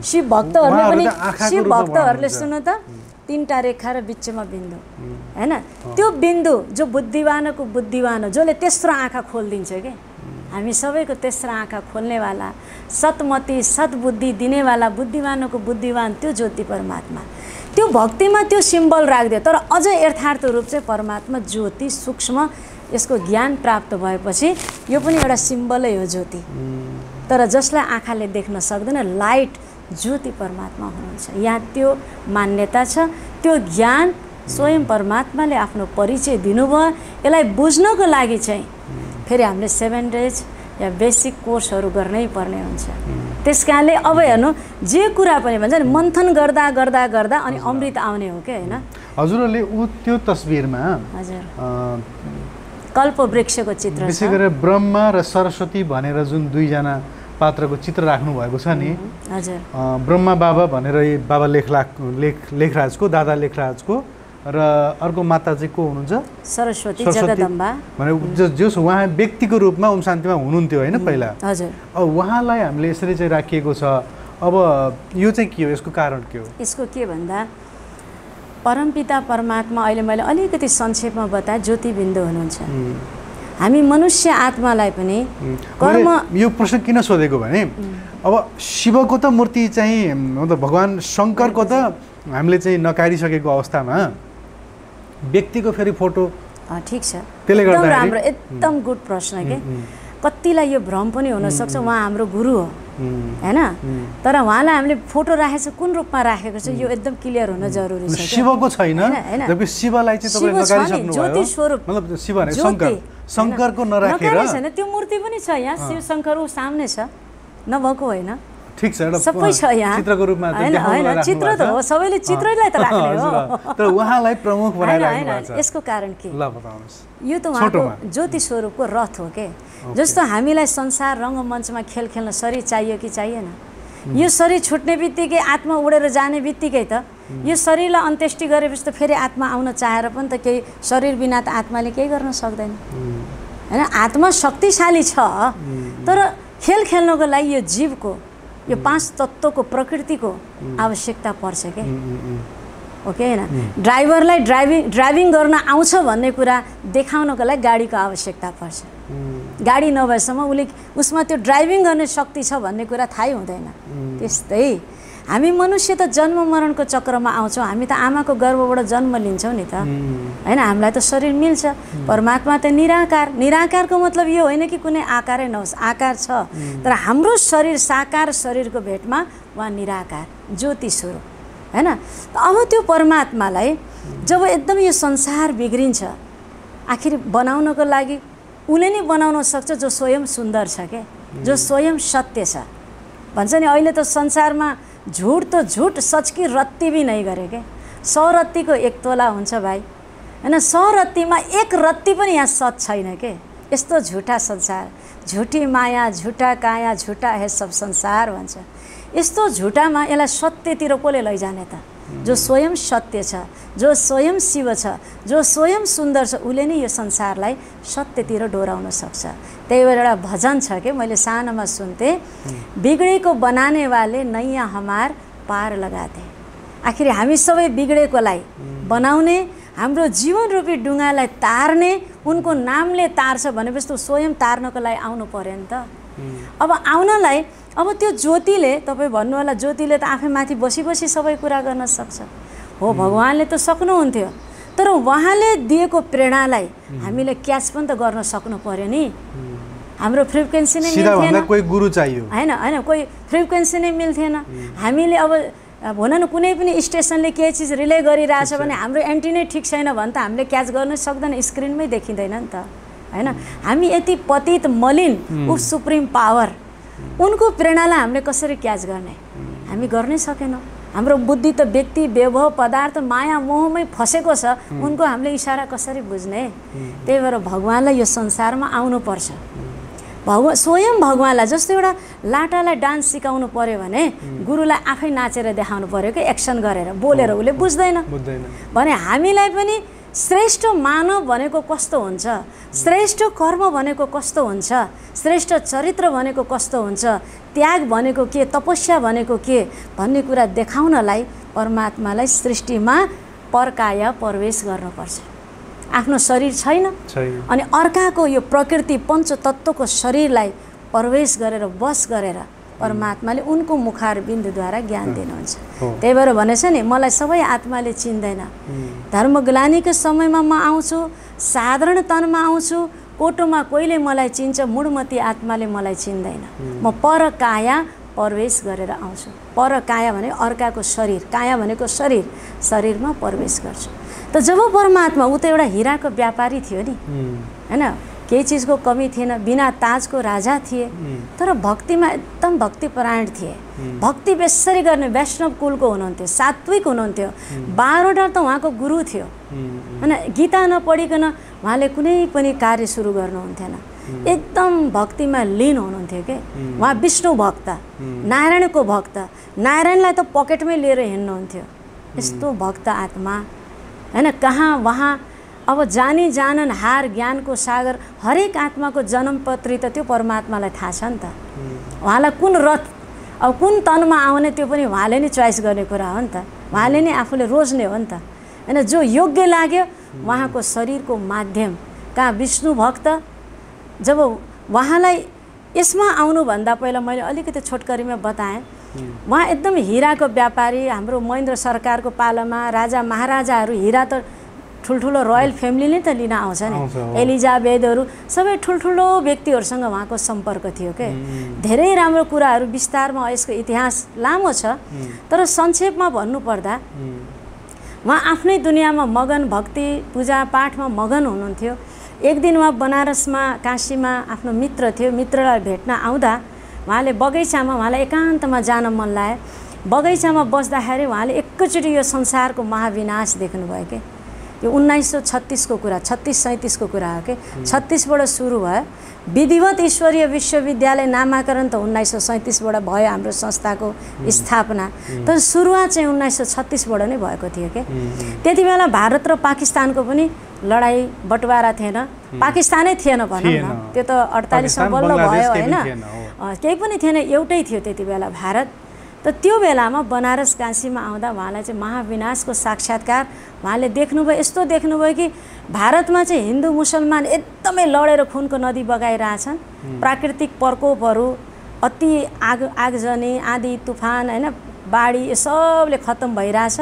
शिव भक्तहरूले सुन्नु त, तीनटा रेखा र बिचमा बिन्दु होइन। त्यो बिन्दु जो बुद्धिवानको बुद्धिवान हो, जसले तेस्रो आँखा खोलिदिन्छ के। हामी सबैको तेस्रो आँखा खोल्नेवाला, सतमती सद्बुद्धि दिनेवाला, बुद्धिवानको बुद्धिवान त्यो ज्योति परमात्मा। त्यो भक्तिमा त्यो सिम्बल राखिदियो, तर अझ यथार्थ रूप चाहिँ परमात्मा ज्योति सूक्ष्म। यसको ज्ञान प्राप्त भएपछि यो पनि एउटा सिम्बलै हो ज्योति, तर जसलाई आँखाले देख्न सक्दैन, लाइट ज्योति परमात्मा हुनुहुन्छ। यहाँ त्यो मान्यता छ, त्यो ज्ञान स्वयं परमात्माले आफ्नो परिचय दिनुभयो। यसलाई बुझ्नको लागि चाहिँ फेरि हामीले 7 डेज या बेसिक कोर्सहरू गर्नै पर्ने हुन्छ। त्यस कारणले अब हेर्नु, जे कुरा पनि भन्छ नि, मन्थन गर्दा गर्दा गर्दा अनि अमृत आउने हो क्या होइन। हजुरहरूले त्यो तस्बिरमा हजुर कल्पवृक्षको चित्र, विशेष गरेर ब्रह्मा र सरस्वती भनेर जुन दुईजना पात्रको चित्र राख्नु भएको छ नि। हजुर ब्रह्मा बाबा भनेर बाबा लेखराजको, दादा लेखराजको, र अर्को माता चाहिँ को हुनुहुन्छ? सरस्वती जगदम्बा भने जस उहाँ व्यक्तिको रूपमा ओम शान्तिमा हुनुहुन्थ्यो होइन पहिला। हजुर। अब उहाँलाई हामीले यसरी चाहिँ राखिएको छ। अब यो चाहिँ के हो, यसको कारण के हो? यसको के भन्दा परमपिता परमात्मा, अहिले मैले अलिकति संक्षेपमा बताएँ, ज्योतिबिन्दु हुनुहुन्छ। हामी मनुष्य आत्मालाई पनि कर्म यो प्रश्न किन सोधेको भने अब शिवको त मूर्ति चाहिँ मतलब भगवान शङ्करको त हामीले चाहिँ नकारिसकेको अवस्थामा व्यक्तिको फेरि फोटो ठिक छ, त्यसले एकदम गर्दा राम्रो, एकदम गुड प्रश्न के। कतिलाई यो भ्रम पनि हुनसक्छ उहाँ हाम्रो गुरु हो हैन, तर उहाँलाई हामीले फोटो राखेको छ, कुन रूपमा राखेको छ यो एकदम क्लियर हुन जरुरी छ। शिवको छैन, जबकि शिवलाई चाहिँ तपाईले नकारिसक्नु भयो। ज्योति स्वरूप मतलब शिव भने शङ्कर, शङ्करको नराखेर छैन, त्यो मूर्ति पनि छ यहाँ, शिव शङ्कर ऊ सामने छ, नभएको होइन, ठीक छ, एउटा सबै छ यहाँ चित्रको रूपमा हैन, चित्र त हो, सबैले चित्रैलाई त राख्ने हो, तर उहाँलाई प्रमुख बनाइराख्नु भएको छ। यसको कारण के? ल बताउनुस्। यो त उहाँको ज्योति स्वरूपको रथ हो के। जस्तो हामीलाई संसार रङ्गमञ्चमा खेल खेल्न शरीर चाहियो कि चाहिएन? यो शरीर छुट्ने बित्तिकै आत्मा उडेर जाने बित्तिकै त यो शरीरलाई अन्त्येष्टि गरेपछि त फेरि आत्मा आउन चाहेर पनि त केही शरीर बिना त आत्माले केही गर्न सक्दैन हैन। आत्मा शक्तिशाली छ, तर खेल खेल्नको लागि यो जीवको यो 5 तत्त्वको प्रकृतिको आवश्यकता पर्छ के। ओके हैन, ड्राइभरलाई ड्राइभिङ गर्न आउँछ भन्ने कुरा देखाउनको लागि गाडीको आवश्यकता पर्छ। गाडी नभएसम्म उसमा त्यो ड्राइभिङ गर्ने शक्ति छ भन्ने कुरा थाहै हुँदैन। त्यस्तै हामी मनुष्य त जन्म मरणको चक्रमा आउँछौँ, हामी त आमाको गर्भबाट जन्म लिन्छौँ नि त हैन। हामीलाई त शरीर मिल्छ, परमात्मा त निराकार। निराकारको मतलब यो होइन कि कुनै आकारै नहोस्, आकार छ, तर हाम्रो शरीर साकार शरीरको भेटमा उहाँ निराकार ज्योति स्वरूप हैन। अब त्यो परमात्मालाई जब एकदम यो संसार बिग्रिन्छ, आखिर बनाउनको लागि उसले नै बनाउन सक्छ जो स्वयं सुन्दर छ के, जो स्वयं सत्य छ। भन्छ नि अहिले त संसारमा झुट त झुट, सच की रत्ती भी नहीं गरे के। 100 रत्तीको 1 तोला हुन्छ भाइ हैन, 100 रत्तीमा 1 रत्ती पनि यहाँ सच छैन के। यस्तो झुटा संसार, झुटी माया, झुटा काया, झुटा है सब संसार भन्छ। यस्तो झुटामा यसलाई सत्यतिर कसले लैजाने त? जो स्वयं सत्य छ, जो स्वयं शिव छ, जो स्वयं सुन्दर छ, उसले नै यो संसारलाई सत्यतिर डोराउन सक्छ। त्यही भएर एउटा भजन छ कि मैले सानोमा सुन्थेँ, बिगडेको बनाने वाले नैया हमार पार लगाते। आखिर हामी सबै बिगडेकोलाई बनाउने, हाम्रो जीवन रूपी ढुङ्गालाई तार्ने, उनको नामले तार्छ भनेपछि त स्वयं तार्नको लागि आउनु पर्यो नि त। अब आउनलाई अब त्यो ज्योतिले, तपाईँ भन्नु होला ज्योतिले त आफै माथि बसी बसी सबै कुरा गर्न सक्छ। हो, भगवानले त सक्नुहुन्थ्यो, तर उहाँले दिएको प्रेरणालाई हामीले क्याच पनि त गर्न सक्नु पर्यो नि। हाम्रो फ्रिक्वेन्सी नै मिल्थेन, कोही गुरु चाहियो हैन हैन, कोही फ्रिक्वेन्सी नै मिल्थेन। हामीले अब भन न कुनै पनि स्टेसनले केही चिज रिले गरिरहेछ भने हाम्रो एन्टिनै ठिक छैन भने त हामीले क्याच गर्नै सक्दैन, स्क्रिनमै देखिँदैन नि त हैन। हामी यति पतित मलिन उफ सुप्रिम पावर, उनको प्रेरणालाई हामीले कसरी क्याच गर्ने? हामी गर्नै सकेनौँ। हाम्रो बुद्धि त व्यक्ति, वैभव, पदार्थ, माया मोहमै फसेको छ, उनको हामीले इसारा कसरी बुझ्ने? त्यही भएर भगवानलाई यो संसारमा आउनुपर्छ। स्वयं भगवानलाई, जस्तो एउटा लाटालाई डान्स सिकाउनु पर्यो भने गुरुलाई आफै नाचेर देखाउनु पर्यो कि, एक्सन गरेर, बोलेर उसले बुझ्दैन भने हामीलाई पनि श्रेष्ठ मानव भनेको कस्तो हुन्छ, श्रेष्ठ कर्म भनेको कस्तो हुन्छ, श्रेष्ठ चरित्र भनेको कस्तो हुन्छ, त्याग भनेको के, तपस्या भनेको के भन्ने कुरा देखाउनलाई परमात्मालाई सृष्टिमा परकाय प्रवेश गर्नुपर्छ। आफ्नो शरीर छैन अनि अर्काको यो प्रकृति पञ्चतत्त्वको शरीरलाई प्रवेश गरेर बस गरेर परमात्माले उनको मुखार बिन्दुद्वारा ज्ञान दिनुहुन्छ। त्यही भएर भनेछ नि, मलाई सबै आत्माले चिन्दैन, धर्मग्लानीको समयमा म आउँछु, साधारण तनमा आउँछु, कोटोमा कोहीले मलाई चिन्छ, मूढमती आत्माले मलाई चिन्दैन। म परकाया प्रवेश गरेर आउँछु। परकाया भने अर्काको शरीर, काया भनेको शरीर, शरीरमा प्रवेश गर्छु। त जब परमात्मा, ऊ त एउटा हिराको व्यापारी थियो नि हैन, केही चिजको कमी थिएन, बिना ताजको राजा थिए, तर भक्तिमा एकदम भक्तिपरायण थिए। भक्ति बेसरी गर्ने वैष्णव कुलको हुनुहुन्थ्यो, सात्विक हुनुहुन्थ्यो, 12वटा त उहाँको गुरु थियो हैन। गीता नपढिकन उहाँले कुनै पनि कार्य सुरु गर्नुहुन्थेन, एकदम भक्तिमा लीन हुनुहुन्थ्यो के। उहाँ विष्णु भक्त, नारायणको भक्त, नारायणलाई त पकेटमै लिएर हिँड्नुहुन्थ्यो। यस्तो भक्त आत्मा हैन, कहाँ वहाँ अब जानी जानन हार ज्ञानको सागर, हरेक आत्माको जन्मपत्री त त्यो परमात्मालाई थाहा छ नि त। उहाँलाई कुन रथ अब कुन तनमा आउने त्यो पनि उहाँले नै चोइस गर्ने कुरा हो नि त, उहाँले नै आफूले रोज्ने हो नि त हैन। जो योग्य लाग्यो उहाँको शरीरको माध्यम, कहाँ विष्णु भक्त जब उहाँलाई यसमा आउनुभन्दा पहिला मैले अलिकति छोटकरीमा बताएँ, उहाँ एकदम हिराको व्यापारी। हाम्रो महेन्द्र सरकारको पालामा राजा महाराजाहरू हिरा त ठुल्ठुलो रोयल फ्यामिलीले त लिन आउँछ नि, एलिजाबेथहरू सबै ठुल्ठुलो व्यक्तिहरूसँग उहाँको सम्पर्क थियो के। धेरै राम्रो कुराहरू विस्तारमा यसको इतिहास लामो छ, तर संक्षेपमा भन्नुपर्दा उहाँ आफ्नै दुनियाँमा मगन, भक्ति पूजापाठमा मगन हुनुहुन्थ्यो। एक दिन उहाँ बनारसमा काशीमा आफ्नो मित्र थियो, मित्रलाई भेट्न आउँदा उहाँले बगैँचामा, उहाँलाई एकान्तमा जान मन लाग्यो। बगैँचामा बस्दाखेरि उहाँले एकैचोटि यो संसारको महाविनाश देख्नुभयो के। यो 1936 को कुरा, 36-37 को कुरा हो कि 36बाट सुरु भयो। विधिवत ईश्वरीय विश्वविद्यालय नामाकरण त 1937बाट भयो, हाम्रो संस्थाको स्थापना। तर सुरुवात चाहिँ 1936बाट नै भएको थियो के। त्यति बेला भारत र पाकिस्तानको पनि लडाई बटवारा थिएन, पाकिस्तानै थिएन भनौँ न, त्यो त 48 बल्ल भयो होइन, केही पनि थिएन, एउटै थियो त्यति बेला भारत। त त्यो बेलामा बनारस काशीमा आउँदा उहाँलाई चाहिँ महाविनाशको साक्षात्कार उहाँले देख्नुभयो। यस्तो देख्नुभयो कि भारतमा चाहिँ हिन्दू मुसलमान एकदमै लडेर खुनको नदी बगाइरहेछन्, प्राकृतिक प्रकोपहरू, अति आगजनी, आँधी तुफान होइन, बाढी, यो सबले खत्तम भइरहेछ।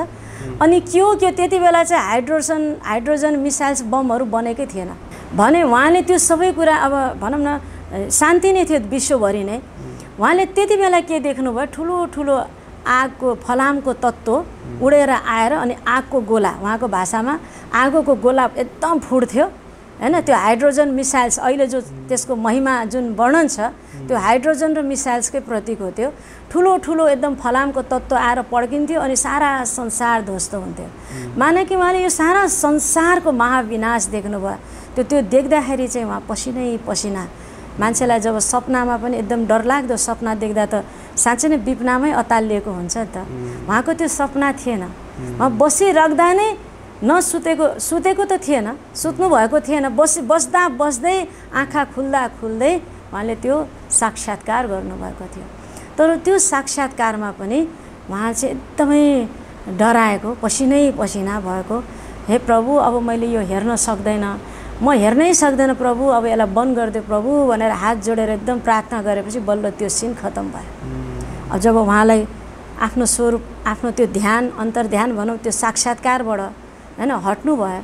अनि के त्यति बेला चाहिँ हाइड्रोजन मिसाइल्स बमहरू बनेकै थिएन भने उहाँले त्यो सबै कुरा अब भनौँ न शान्ति नै थियो विश्वभरि नै। उहाँले त्यति बेला के देख्नुभयो, ठुलो ठुलो आगको फलामको तत्त्व उडेर आएर अनि आगको गोला, उहाँको भाषामा आगोको गोला एकदम फुट्थ्यो होइन। त्यो हाइड्रोजन मिसाइल्स अहिले जो त्यसको महिमा जुन वर्णन छ त्यो हाइड्रोजन र मिसाइल्सकै प्रतीक हो। त्यो ठुलो ठुलो एकदम फलामको तत्त्व आएर पड्किन्थ्यो अनि सारा संसार ध्वस्त हुन्थ्यो। माने कि उहाँले यो सारा संसारको महाविनाश देख्नुभयो। त्यो देख्दाखेरि चाहिँ उहाँ पसिनै पसिना, मान्छेलाई जब सपनामा पनि एकदम डरलाग्दो सपना देख्दा त साँच्चै नै विपनामै अतालिएको हुन्छ नि त। उहाँको त्यो सपना थिएन, उहाँ बसिराख्दा नै सुतेको त थिएन, सुत्नु भएको थिएन, बस्दा बस्दै आँखा खुल्दा खुल्दै उहाँले त्यो साक्षात्कार गर्नुभएको थियो। तर त्यो साक्षात्कारमा पनि उहाँ चाहिँ एकदमै डराएको, पसिनै पसिना भएको। हे प्रभु, अब मैले यो हेर्न सक्दैन, म हेर्नै सक्दैन प्रभु, अब यसलाई बन्द गरिदियो प्रभु भनेर हात जोडेर एकदम प्रार्थना गरेपछि बल्ल त्यो सिन खत्तम भयो। अब जब उहाँलाई आफ्नो स्वरूप, आफ्नो त्यो ध्यान, अन्तर्ध्यान भनौँ, त्यो साक्षात्कारबाट होइन हट्नु भयो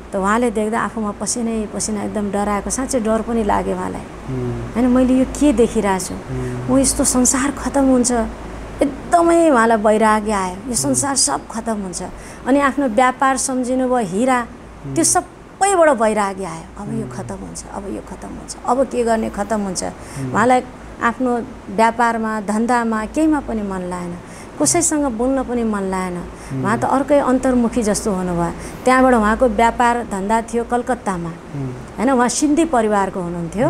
त उहाँले देख्दा आफूमा पसिनै पसिना एकदम डराएको, साँच्चै डर पनि लाग्यो उहाँलाई होइन। मैले यो के देखिरहेको छु, म यस्तो संसार खत्तम हुन्छ, एकदमै उहाँलाई वैराग्य आयो, यो संसार सब खत्तम हुन्छ। अनि आफ्नो व्यापार सम्झिनु भयो, हिरा, त्यो सबैबाट वैराग्य आयो। अब यो खत्तम हुन्छ, अब यो खत्तम हुन्छ, अब के गर्ने, खत्तम हुन्छ। उहाँलाई आफ्नो व्यापारमा, धन्दामा, केहीमा पनि मन लागेन, कसैसँग बोल्न पनि मन लागेन। उहाँ त अर्कै अन्तर्मुखी जस्तो हुनुभयो। त्यहाँबाट उहाँको व्यापार धन्दा थियो कलकत्तामा होइन। उहाँ सिन्धी परिवारको हुनुहुन्थ्यो,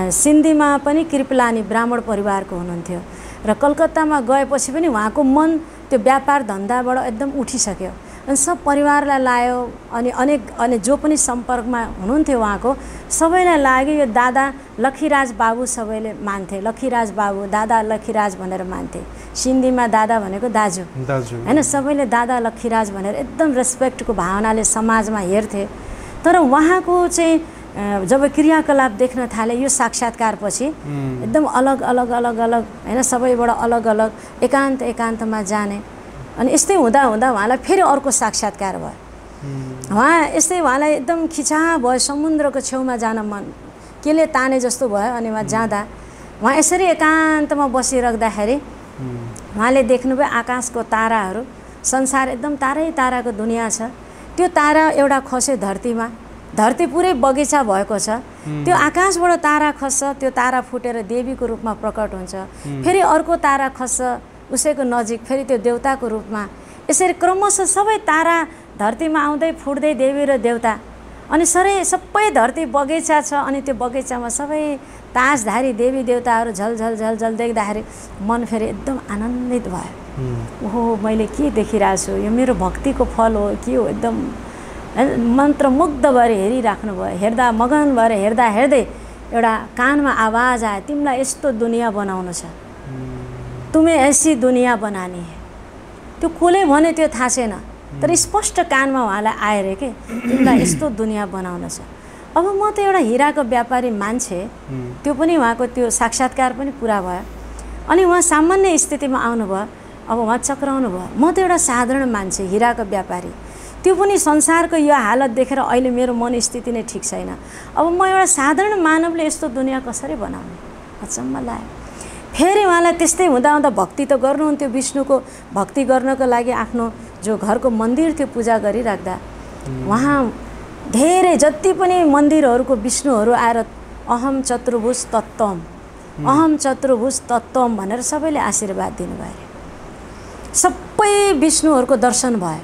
सिन्धीमा पनि कृपलानी ब्राह्मण परिवारको हुनुहुन्थ्यो र कलकत्तामा गएपछि पनि उहाँको मन त्यो व्यापार धन्दाबाट एकदम उठिसक्यो। अनि सब परिवारलाई लायो अनि जो पनि सम्पर्कमा हुनुहुन्थ्यो उहाँको सबैलाई लाग्यो यो दादा लखीराज बाबु, सबैले मान्थे लखीराज बाबु, दादा लखीराज भनेर मान्थे। सिन्धीमा दादा भनेको दाजु हैन, सबैले दादा लखीराज भनेर एकदम रेस्पेक्टको भावनाले समाजमा हेर्थे। तर उहाँको चाहिँ जब क्रियाकलाप देख्न थाले यो साक्षात्कारपछि एकदम अलग अलग अलग अलग हैन, सबैबाट अलग अलग एकान्तमा जाने। अनि यस्तै हुँदा हुँदा उहाँलाई फेरि अर्को साक्षात्कार भयो। उहाँलाई एकदम खिचा भयो, समुद्रको छेउमा जान मन केले ताने जस्तो भयो। अनि उहाँ जाँदा उहाँ यसरी एकान्तमा बसिराख्दाखेरि उहाँले देख्नुभयो आकाशको ताराहरू, संसार एकदम ताराको दुनियाँ छ। त्यो तारा एउटा खस्यो धरतीमा, धरती पुरै बगैँचा भएको छ। त्यो आकाशबाट तारा खस्छ, त्यो तारा फुटेर देवीको रूपमा प्रकट हुन्छ। फेरि अर्को तारा खस्छ उसैको नजिक, फेरि त्यो देवताको रूपमा। यसरी क्रमशः सबै तारा धरतीमा आउँदै फुट्दै देवी र देवता। अनि सबै धरती बगैँचा छ। अनि त्यो बगैँचामा सबै ताजधारी देवी देवताहरू झलझल झलझल देख्दाखेरि मन फेरि एकदम आनन्दित भयो। ओहो, मैले के देखिरहेको छु, यो मेरो भक्तिको फल हो के हो, एकदम मन्त्रमुग्ध भएर हेरिराख्नु भयो। हेर्दा मगन भएर हेर्दा हेर्दै एउटा कानमा आवाज आयो, तिमीलाई यस्तो दुनियाँ बनाउनु छ, तुम्हें ऐसी दुनियाँ बनानी है। त्यो कसले भने त्यो थाहा छैन, तर स्पष्ट कानमा उहाँलाई आएर के तिमीलाई यस्तो दुनियाँ बनाउनु छ। अब म त एउटा हिराको व्यापारी मान्छे, त्यो पनि उहाँको त्यो साक्षात्कार पनि पुरा भयो। अनि उहाँ सामान्य स्थितिमा आउनुभयो, अब उहाँ चक्राउनु भयो। म त एउटा साधारण मान्छे, हिराको व्यापारी, त्यो पनि संसारको यो हालत देखेर अहिले मेरो मनस्थिति नै ठिक छैन। अब म एउटा साधारण मानवले यस्तो दुनियाँ कसरी बनाउने, अचम्म लाग्यो। फेरि उहाँलाई त्यस्तै हुँदा भक्ति त गर्नुहुन्थ्यो, विष्णुको भक्ति गर्नको लागि आफ्नो जो घरको मन्दिर थियो पूजा गरिराख्दा उहाँ धेरै जति पनि मन्दिरहरूको विष्णुहरू आएर अहम चतुर्भुज तत्त्वम, अहम चतुर्भुज तत्त्वम भनेर सबैले आशीर्वाद दिनुभयो अरे। सबै विष्णुहरूको दर्शन भयो,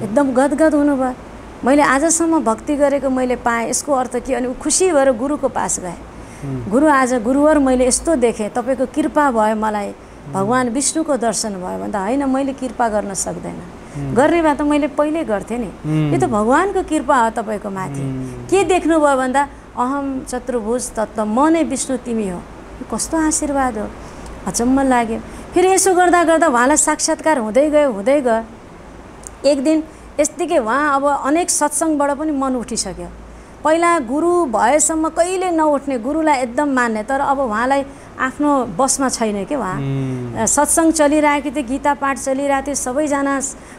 एकदम गदगद हुनुभयो। मैले आजसम्म भक्ति गरेको मैले पाएँ, यसको अर्थ के? अनि खुसी भएर गुरुको पास गएँ। गुरु आज गुरुवर मैले यस्तो देखेँ, तपाईँको कृपा भयो, मलाई भगवान् विष्णुको दर्शन भयो भन्दा होइन मैले कृपा गर्न सक्दैन, गर्ने भए त मैले पहिल्यै गर्थेँ नि। यो त भगवान्को कृपा हो तपाईँको माथि। के देख्नुभयो भन्दा अहम चतुर्भुज तत्त्व, म नै विष्णु तिमी हो। यो कस्तो आशीर्वाद हो, अचम्म लाग्यो। फेरि यसो गर्दा गर्दा उहाँलाई साक्षात्कार हुँदै गयो। एक दिन यस्तिकै उहाँ अब अनेक सत्सङ्गबाट पनि मन उठिसक्यो। पहिला गुरु भएसम्म कहिले नउठ्ने, गुरुलाई एकदम मान्ने, तर अब उहाँलाई आफ्नो बसमा छैन कि। उहाँ सत्सङ्ग चलिरहेको थियो, गीता पाठ चलिरहेको थियो, सबैजना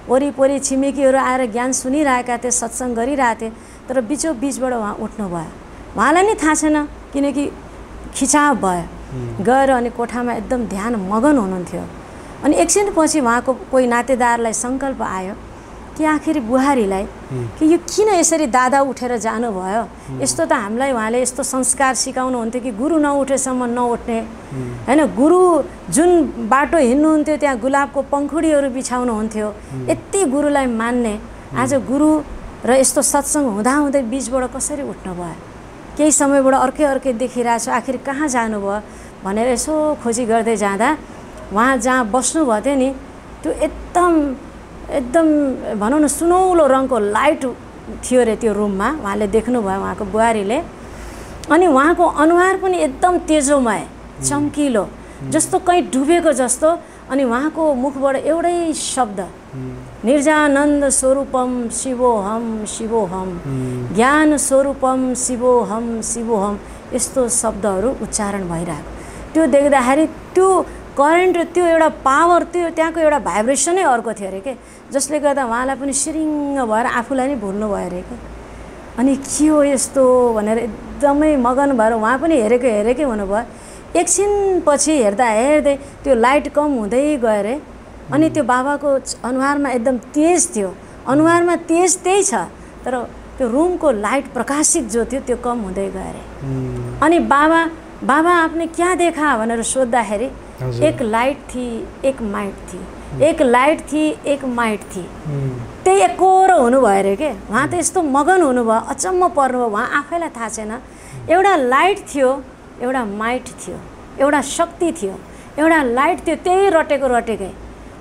वरिपरि छिमेकीहरू आएर ज्ञान सुनिरहेका थिए, सत्सङ्ग गरिरहेको थिए, तर बिचबाट उहाँ उठ्नुभयो। उहाँलाई नै थाहा छैन, किनकि खिचाव भयो। गएर अनि कोठामा एकदम ध्यान मगन हुनुहुन्थ्यो। अनि एकछिनपछि उहाँको कोही नातेदारलाई सङ्कल्प आयो कि आखिर बुहारीलाई कि यो किन यसरी दादा उठेर जानुभयो? यस्तो त हामीलाई उहाँले यस्तो संस्कार सिकाउनुहुन्थ्यो कि गुरु नउठेसम्म नउठ्ने, होइन? गुरु जुन बाटो हिँड्नुहुन्थ्यो त्यहाँ गुलाबको पङ्खुडीहरू बिछाउनुहुन्थ्यो, यति गुरुलाई मान्ने। आज गुरु र यस्तो सत्सङ्ग हुँदाहुँदै बिचबाट कसरी उठ्नुभयो? केही समयबाट अर्कै देखिरहेको छ, आखिर कहाँ जानुभयो भनेर यसो खोजी गर्दै जाँदा उहाँ जहाँ बस्नुभएको थियो नि, त्यो एकदम भनौँ न सुनौलो रङको लाइट थियो अरे त्यो रुममा। उहाँले देख्नुभयो, उहाँको बुहारीले। अनि उहाँको अनुहार पनि एकदम तेजोमय, चम्किलो, जस्तो कहीँ डुबेको जस्तो। अनि उहाँको मुखबाट एउटै शब्द, निर्जानन्द स्वरूपम शिवोहम शिवोहम, ज्ञान स्वरूपम शिवोहम शिवोहम, यस्तो शब्दहरू उच्चारण भइरहेको। त्यो देख्दाखेरि त्यो करेन्ट, त्यो एउटा पावर, त्यो त्यहाँको एउटा भाइब्रेसनै अर्को थियो अरे के, जसले गर्दा उहाँलाई पनि सिरिङ्ग भएर आफूलाई नै भुल्नु भयो अरे के। अनि के हो यस्तो भनेर एकदमै मगन भएर उहाँ पनि हेरेकै हुनुभयो। एकछिनपछि हेर्दै त्यो लाइट कम हुँदै गयो अरे। अनि त्यो बाबाको अनुहारमा एकदम तेज थियो, अनुहारमा तेज त्यही छ, तर त्यो रुमको लाइट प्रकाशित जो थियो त्यो कम हुँदै गयो अरे। अनि बाबा आपने क्या देखा भनेर सोद्धाखेरि एक लाइट थी एक माइट थी, एक लाइट थी एक माइट थी, त्यही एकोरो हुनुभयो अरे के। उहाँ त यस्तो मगन हुनुभयो, अचम्म पर्नुभयो। उहाँ आफैलाई थाहा छैन, एउटा लाइट थियो, एउटा माइट थियो, एउटा शक्ति थियो, एउटा लाइट थियो, त्यही रटेकै।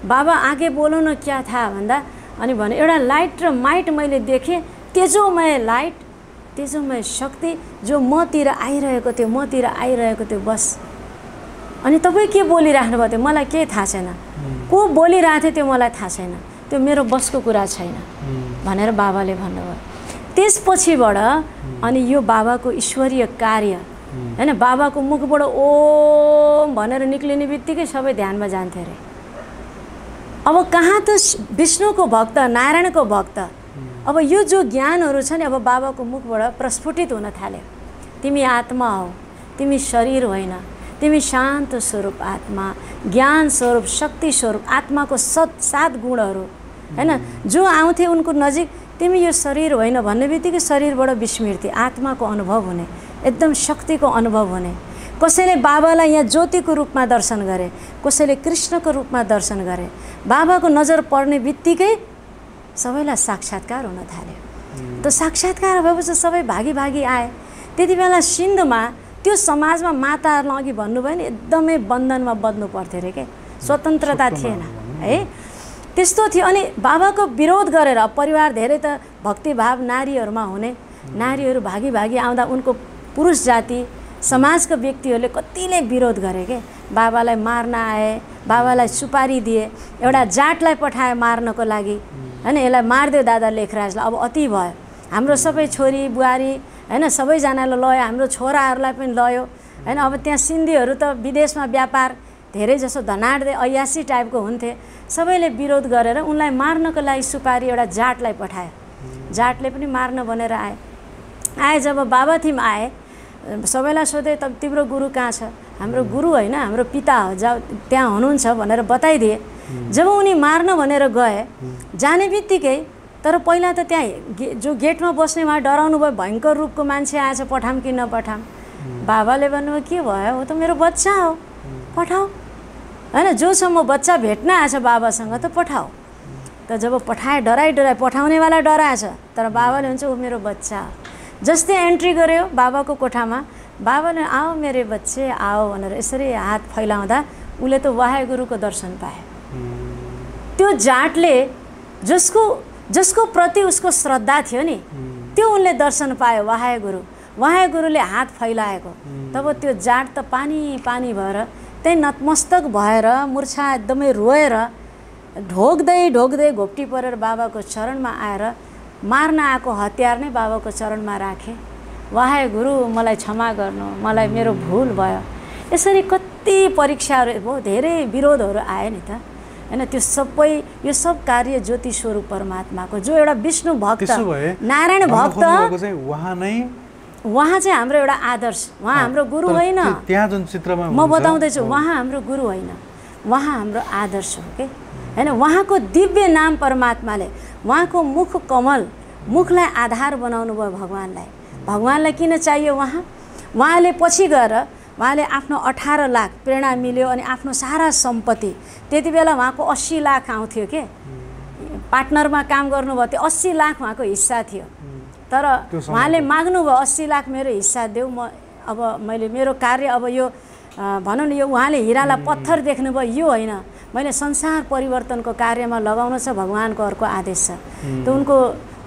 बाबा आगे बोलो न क्या था भन्दा अनि भने एउटा लाइट र माइट मैले देखेँ, तेजोमय लाइट, तेजोमय शक्ति जो मतिर आइरहेको थियो बस। अनि तपाईँ के बोलिराख्नु भयो त्यो मलाई केही थाहा छैन, को बोलिरहेको थियो त्यो मलाई थाहा छैन, त्यो मेरो बसको कुरा छैन भनेर बाबाले भन्नुभयो। त्यसपछिबाट अनि यो बाबाको ईश्वरीय कार्य, होइन? बाबाको मुखबाट ओम भनेर निक्लिने बित्तिकै सबै ध्यानमा जान्थे अरे। अब कहाँ त विष्णुको भक्त, नारायणको भक्त, अब यो जो ज्ञानहरू छ नि अब बाबाको मुखबाट प्रस्फुटित हुन थाल्यो। तिमी आत्मा हौ, तिमी शरीर होइन, तिमी शान्त स्वरूप आत्मा, ज्ञान स्वरूप, शक्ति स्वरूप, आत्माको 7 गुणहरू, होइन? जो आउँथे उनको नजिक, तिमी यो शरीर होइन भन्ने बित्तिकै शरीरबाट विस्मृति, आत्माको अनुभव हुने, एकदम शक्तिको अनुभव हुने। कसैले बाबालाई यहाँ ज्योतिको रूपमा दर्शन गरे, कसैले कृष्णको रूपमा दर्शन गरे। बाबाको नजर पर्ने बित्तिकै सबैलाई साक्षात्कार हुन थाल्यो। त साक्षात्कार भएपछि सबै भागी आए। त्यति बेला सिन्धुमा त्यो समाजमा माताहरूलाई अघि भन्नुभयो नि एकदमै बन्धनमा बन्नु पर्थ्यो अरे के, स्वतन्त्रता थिएन है, त्यस्तो थियो। अनि बाबाको विरोध गरेर परिवार धेरै त भक्तिभाव नारीहरूमा हुने, नारीहरू भागी आउँदा उनको पुरुष जाति समाजका व्यक्तिहरूले कतिले विरोध गरे के। बाबालाई मार्न आए, बाबालाई सुपारी दिए, एउटा जाटलाई पठाए मार्नको लागि, होइन? यसलाई मारिदियो दादा लेखराजलाई, अब अति भयो, हाम्रो सबै छोरी बुहारी हैन सबैजनाले लयो हाम्रो छोराहरूलाई पनि लयो हैन अब त्यहाँ सिन्धीहरू त विदेशमा व्यापार धेरै जसो धनाढ्य ऐयासी टाइपको हुन्थे सबैले विरोध गरेर उनलाई मार्नको लागि सुपारी एउटा जाटलाई पठायो जाटले पनि मार्न भनेर आए जब बाबा थिम आए सबैलाई सोधे तब तिम्रो गुरु कहाँ छ हाम्रो गुरु हैन हाम्रो पिता हो जाऊ त्यहाँ हुनुहुन्छ भनेर बताइदिए जब उनी मार्न भनेर गए जाने बित्तिकै तर पहिला त त्यहाँ जो गेटमा बस्ने उहाँ डराउनु भयो भयङ्कर रूपको मान्छे आएछ पठाम कि नपठाम बाबाले भन्नुभयो के भयो हो त मेरो बच्चा हो पठाऊ हैन जोसम्म बच्चा भेट्न आएछ बाबासँग त पठाऊ त जब पठाए डराइ पठाउनेवाला डराएछ तर बाबाले भन्छ ऊ मेरो बच्चा हो जस्तै एन्ट्री गर्यो बाबाको कोठामा बाबाले आओ मेरे बच्चे आओ भनेर यसरी हात फैलाउँदा उसले त वाहेगुरुको दर्शन पाए त्यो जाटले जसको प्रति उसको श्रद्धा थियो नि त्यो उनले दर्शन पायो वाहेगुरुले हात फैलाएको तब त्यो जाट त पानी भएर त्यही नतमस्तक भएर मूर्छा एकदमै रोएर ढोक्दै घोप्टी परेर बाबाको चरणमा आएर मार्न आएको हतियार नै बाबाको चरणमा राखे वाहेगुरु मलाई क्षमा गर्नु मलाई मेरो भुल भयो यसरी कति परीक्षाहरू भयो धेरै विरोधहरू आए नि त हैन त्यो सबै यो सब कार्य ज्योति स्वरूप परमात्माको जो एउटा विष्णु भक्त नारायण भक्त उहाँ चाहिँ हाम्रो एउटा आदर्श उहाँ हाम्रो गुरु होइन त्यहाँ जुन चित्रमा म बताउँदैछु उहाँ हाम्रो गुरु होइन उहाँ हाम्रो आदर्श हो के हैन उहाँको दिव्य नाम परमात्माले उहाँको मुख कमल मुखलाई आधार बनाउनु भयो भगवानलाई किन चाहियो उहाँले पछि गएर उहाँले आफ्नो 18 लाख प्रेरणा मिल्यो अनि आफ्नो सारा सम्पत्ति त्यति बेला उहाँको 80 लाख आउँथ्यो के पार्टनरमा काम गर्नुभयो त्यो 80 लाख उहाँको हिस्सा थियो तर उहाँले माग्नुभयो 80 लाख मेरो हिस्सा देऊ म अब मैले मेरो कार्य अब यो भनौँ न यो उहाँले हिरालाई पत्थर देख्नुभयो यो होइन मैले संसार परिवर्तनको कार्यमा लगाउनु छ भगवानको अर्को आदेश छ त उनको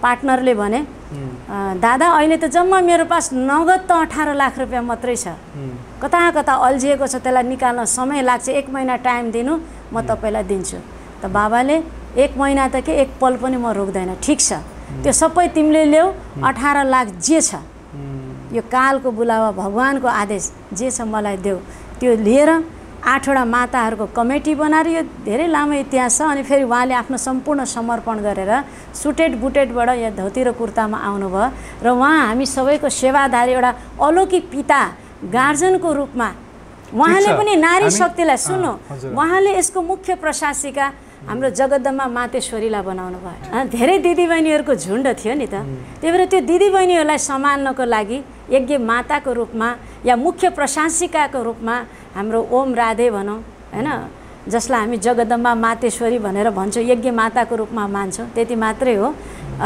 पार्टनरले भने दादा अहिले त जम्मा मेरो पास नगद त 18 लाख रुपियाँ मात्रै छ कता अल्झिएको छ त्यसलाई निकाल्न समय लाग्छ 1 महिना टाइम दिनु म तपाईलाई दिन्छु त बाबाले 1 महिना त के एक पल पनि म रोक्दैन ठीक छ त्यो सबै तिमीले ल्याऊ 18 लाख जे छ यो कालको बुलावा भगवानको आदेश जे छ मलाई देऊ त्यो लिएर 8 वटा माताहरूको कमिटी बनाएर यो धेरै लामो इतिहास छ अनि फेरि उहाँले आफ्नो सम्पूर्ण समर्पण गरेर सुटेड बुटेडबाट यहाँ धोती र कुर्तामा आउनुभयो र उहाँ हामी सबैको सेवाधारी एउटा अलौकिक पिता गार्जनको रूपमा उहाँले पनि नारी शक्तिलाई सुन्नु उहाँले यसको मुख्य प्रशासिका हाम्रो जगदम्बा मातेश्वरीलाई बनाउनु भयो धेरै दिदीबहिनीहरूको झुन्ड थियो नि त त्यही भएर त्यो दिदीबहिनीहरूलाई सम्हाल्नको लागि यज्ञ माताको रूपमा या मुख्य प्रशासिकाको रूपमा हाम्रो ओम राधे भनौँ हैन जसलाई हामी जगदम्बा मातेश्वरी भनेर भन्छौँ यज्ञ माताको रूपमा मान्छौँ त्यति मात्रै हो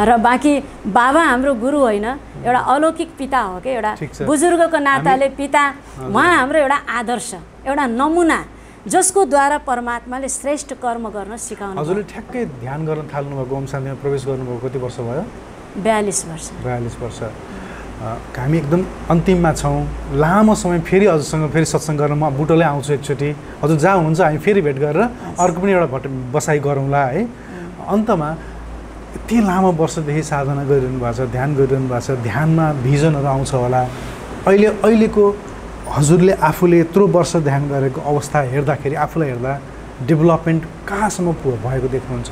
र बाँकी बाबा हाम्रो गुरु होइन एउटा अलौकिक पिता हो के एउटा बुजुर्गको नाताले पिता उहाँ हाम्रो एउटा आदर्श एउटा नमुना जसको द्वारा परमात्माले श्रेष्ठ कर्म गर्न सिकाउनु हजुरले ठ्याक्कै ध्यान गर्न थाल्नु भएको ओम शान्तिमा प्रवेश गर्नुभएको कति वर्ष भयो 42 वर्ष हामी एकदम अन्तिममा छौँ लामो समय फेरि हजुरसँग फेरि सत्सङ्ग गर्न म बुटोलै आउँछु एकचोटि हजुर जहाँ हुनुहुन्छ हामी फेरि भेट गरेर अर्को पनि एउटा बसाइ गरौँला है अन्तमा यति लामो वर्षदेखि साधना गरिरहनु भएको छ ध्यान गरिरहनु भएको छ ध्यानमा भिजनहरू आउँछ होला अहिलेको हजुरले आफूले यत्रो वर्ष ध्यान गरेको अवस्था हेर्दाखेरि आफूलाई हेर्दा डेभलपमेन्ट कहाँसम्म भएको देख्नुहुन्छ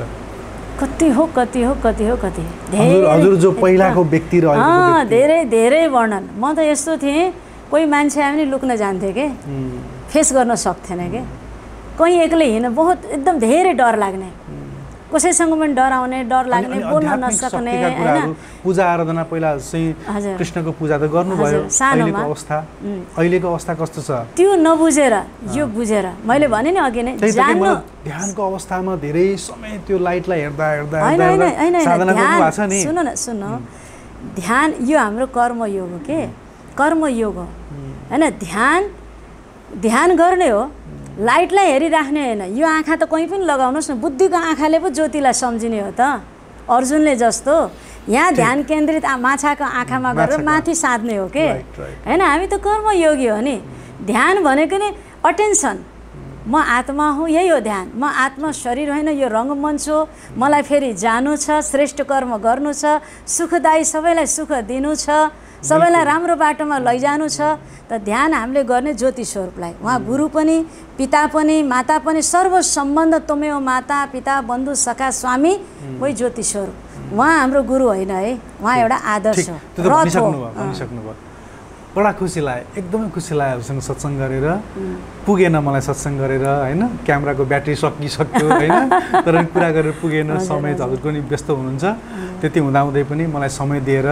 कति हो हजुर जो पहिलाको व्यक्ति धेरै धेरै वर्णन म त यस्तो थिएँ कोही मान्छे आयो भने लुक्न जान्थेँ के फेस गर्न सक्थेन के कहीँ एक्लै हिँड्न बहुत एकदम धेरै डर लाग्ने कसैसँग पनि डराउने डर लाग्ने बोल्न नसक्ने हैन पूजा आराधना पहिला चाहिँ कृष्णको पूजा त गर्नुभयो अहिलेको अवस्था कस्तो छ त्यो नबुझेर यो बुझेर मैले भने नि अघि नै जान्नु ध्यानको अवस्थामा धेरै समय त्यो लाइटलाई हेर्दा साधना गर्नुभएको छ नि सुन ध्यान यो हाम्रो कर्म योग हो के कर्म योग हो हैन ध्यान गर्ने हो लाइटलाई हेरिराख्ने होइन यो आँखा त कहीँ पनि लगाउनुहोस् न बुद्धिको आँखाले पो ज्योतिलाई सम्झिने हो त अर्जुनले जस्तो यहाँ ध्यान केन्द्रित माछाको आँखामा गरेर माथि साध्ने हो के हैन हामी त कर्मयोगी हो नि ध्यान भनेको नि अटेन्सन म आत्मा हुँ यही हो ध्यान म आत्मा शरीर होइन यो रङ्गमञ्च हो मलाई फेरि जानु छ श्रेष्ठ कर्म गर्नु छ सुखदायी सबैलाई सुख दिनु छ सबैलाई राम्रो बाटोमा लैजानु छ त ध्यान हामीले गर्ने ज्योति स्वरूपलाई। उहाँ गुरु पनि, पिता पनि, माता पनि, सर्व सम्बन्ध तमेव माता पिता बन्धु सखा स्वामी वही ज्योति स्वरूप। उहाँ हाम्रो गुरु होइन है, उहाँ एउटा आदर्श हो, रथ हो। भनिसक्नुभयो। बडा खुसी लाग्यो, एकदमै खुसी लाग्यो हजुरसँग सत्सङ्ग गरेर। पुगेन मलाई सत्सङ्ग गरेर होइन, क्यामेराको ब्याट्री सकिसक्यो होइन, तर कुरा गरेर पुगेन, समय हजुरको नि व्यस्त हुनुहुन्छ। त्यति हुँदाहुँदै पनि मलाई समय दिएर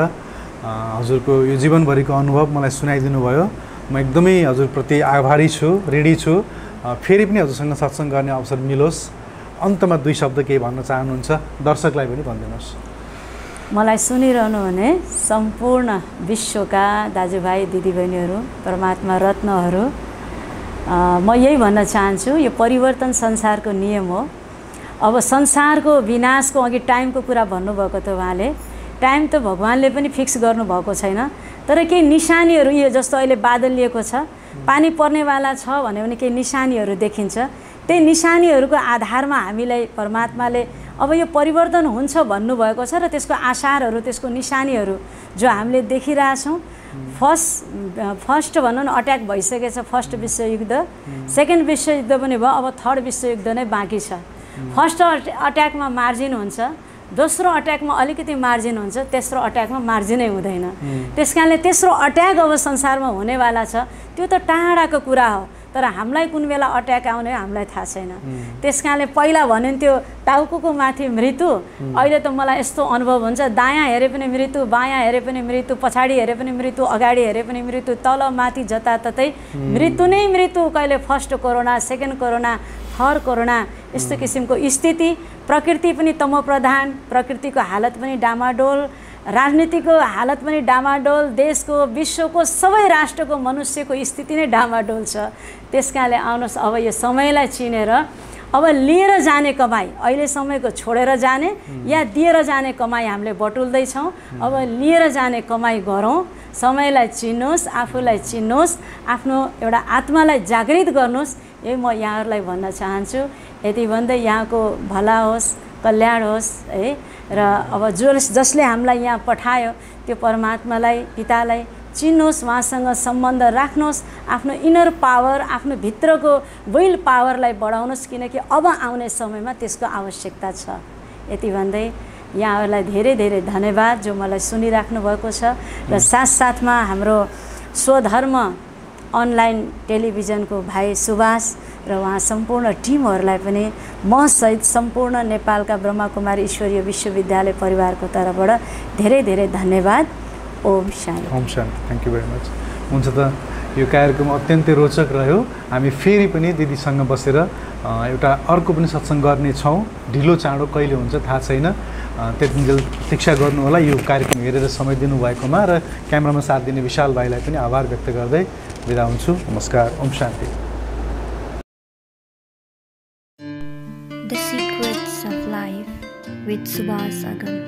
हजुरको यो जीवनभरिको अनुभव मलाई सुनाइदिनु भयो। म एकदमै हजुरप्रति आभारी छु, ऋणी छु। फेरि पनि हजुरसँग सत्सङ्ग गर्ने अवसर मिलोस्। अन्तमा 2 शब्द केही भन्न चाहनुहुन्छ दर्शकलाई पनि भनिदिनुहोस्। मलाई सुनिरहनु भने सम्पूर्ण विश्वका दाजुभाइ दिदीबहिनीहरू, परमात्मा रत्नहरू, म यही भन्न चाहन्छु, यो परिवर्तन संसारको नियम हो। अब संसारको विनाशको अघि टाइमको कुरा भन्नुभएको थियो उहाँले। टाइम त भगवानले पनि फिक्स गर्नुभएको छैन, तर केही निशानीहरू, यो जस्तो अहिले बादल लिएको छ, पानी पर्नेवाला छ भन्यो भने केही निशानीहरू देखिन्छ। त्यही निशानीहरूको आधारमा हामीलाई परमात्माले अब यो परिवर्तन हुन्छ भन्नुभएको छ र त्यसको आशारहरू, त्यसको निशानीहरू जो हामीले देखिरहेछौँ। फर्स्ट भनौँ न अट्याक भइसकेछ, फर्स्ट विश्वयुद्ध, सेकेन्ड विश्वयुद्ध पनि भयो, अब थर्ड विश्वयुद्ध नै बाँकी छ। फर्स्ट अट्याकमा मार्जिन हुन्छ, दोस्रो अट्याकमा अलिकति मार्जिन हुन्छ, तेस्रो अट्याकमा मार्जिनै हुँदैन। त्यस कारणले तेस्रो अट्याक अब संसारमा हुनेवाला छ। त्यो त टाढाको कुरा हो, तर हामीलाई कुन बेला अट्याक आउने हो हामीलाई थाहा छैन। त्यस कारणले पहिला भन्नुहुन्थ्यो टाउको माथि मृत्यु, अहिले त मलाई यस्तो अनुभव हुन्छ, दायाँ हेरे पनि मृत्यु, बायाँ हेरे पनि मृत्यु, पछाडि हेरे पनि मृत्यु, अगाडि हेरे पनि मृत्यु, तल माथि जताततै मृत्यु नै मृत्यु। कहिले first corona, second corona, third corona, यस्तो किसिमको स्थिति। प्रकृति पनि तमोप्रधान, प्रकृतिको हालत पनि डामाडोल, राजनीतिको हालत पनि डामाडोल, देशको विश्वको सबै राष्ट्रको मनुष्यको स्थिति नै डामाडोल छ। त्यस कारणले आउनुहोस् अब यो समयलाई चिनेर अब लिएर जाने कमाई, अहिले समयको छोडेर जाने या दिएर जाने कमाई हामीले बटुल्दैछौँ। अब लिएर जाने कमाई गरौँ, समयलाई चिन्नुहोस्, आफूलाई चिन्नुहोस्, आफ्नो एउटा आत्मालाई जागृत गर्नुहोस्। यही म यहाँहरूलाई भन्न चाहन्छु। यति भन्दै यहाँको भला होस्, कल्याण होस् है। र अब जसले हामीलाई यहाँ पठायो त्यो परमात्मालाई, पितालाई चिन्नुहोस्, उहाँसँग सम्बन्ध राख्नुहोस्, आफ्नो इनर पावर, आफ्नो भित्रको विल पावरलाई बढाउनुहोस्, किनकि अब आउने समयमा त्यसको आवश्यकता छ। यति भन्दै यहाँहरूलाई धेरै धेरै धन्यवाद जो मलाई सुनिराख्नु भएको छ। र साथसाथमा हाम्रो स्वधर्म अनलाइन टेलिभिजनको भाइ सुभाष र उहाँ सम्पूर्ण टिमहरूलाई पनि म सहित सम्पूर्ण नेपालका ब्रह्माकुमारी ईश्वरीय विश्वविद्यालय परिवारको तर्फबाट धेरै धेरै धन्यवाद। ओम शान्ति। ओम शान्ति। Thank you very much. हुन्छ त यो कार्यक्रम अत्यन्तै रोचक रह्यो। हामी फेरि पनि दिदीसँग बसेर एउटा अर्को पनि सत्सङ्ग गर्नेछौँ। ढिलो चाँडो कहिले हुन्छ थाहा छैन, त्यतिन्जेल प्रतीक्षा गर्नु होला। यो कार्यक्रम हेरेर समय दिनुभएकोमा र क्यामेरामा साथ दिने विशाल भाइलाई पनि आभार व्यक्त गर्दै बिदा हुन्छु। नमस्कार। ओम शान्ति। The Secrets of Life with Subhas Agam.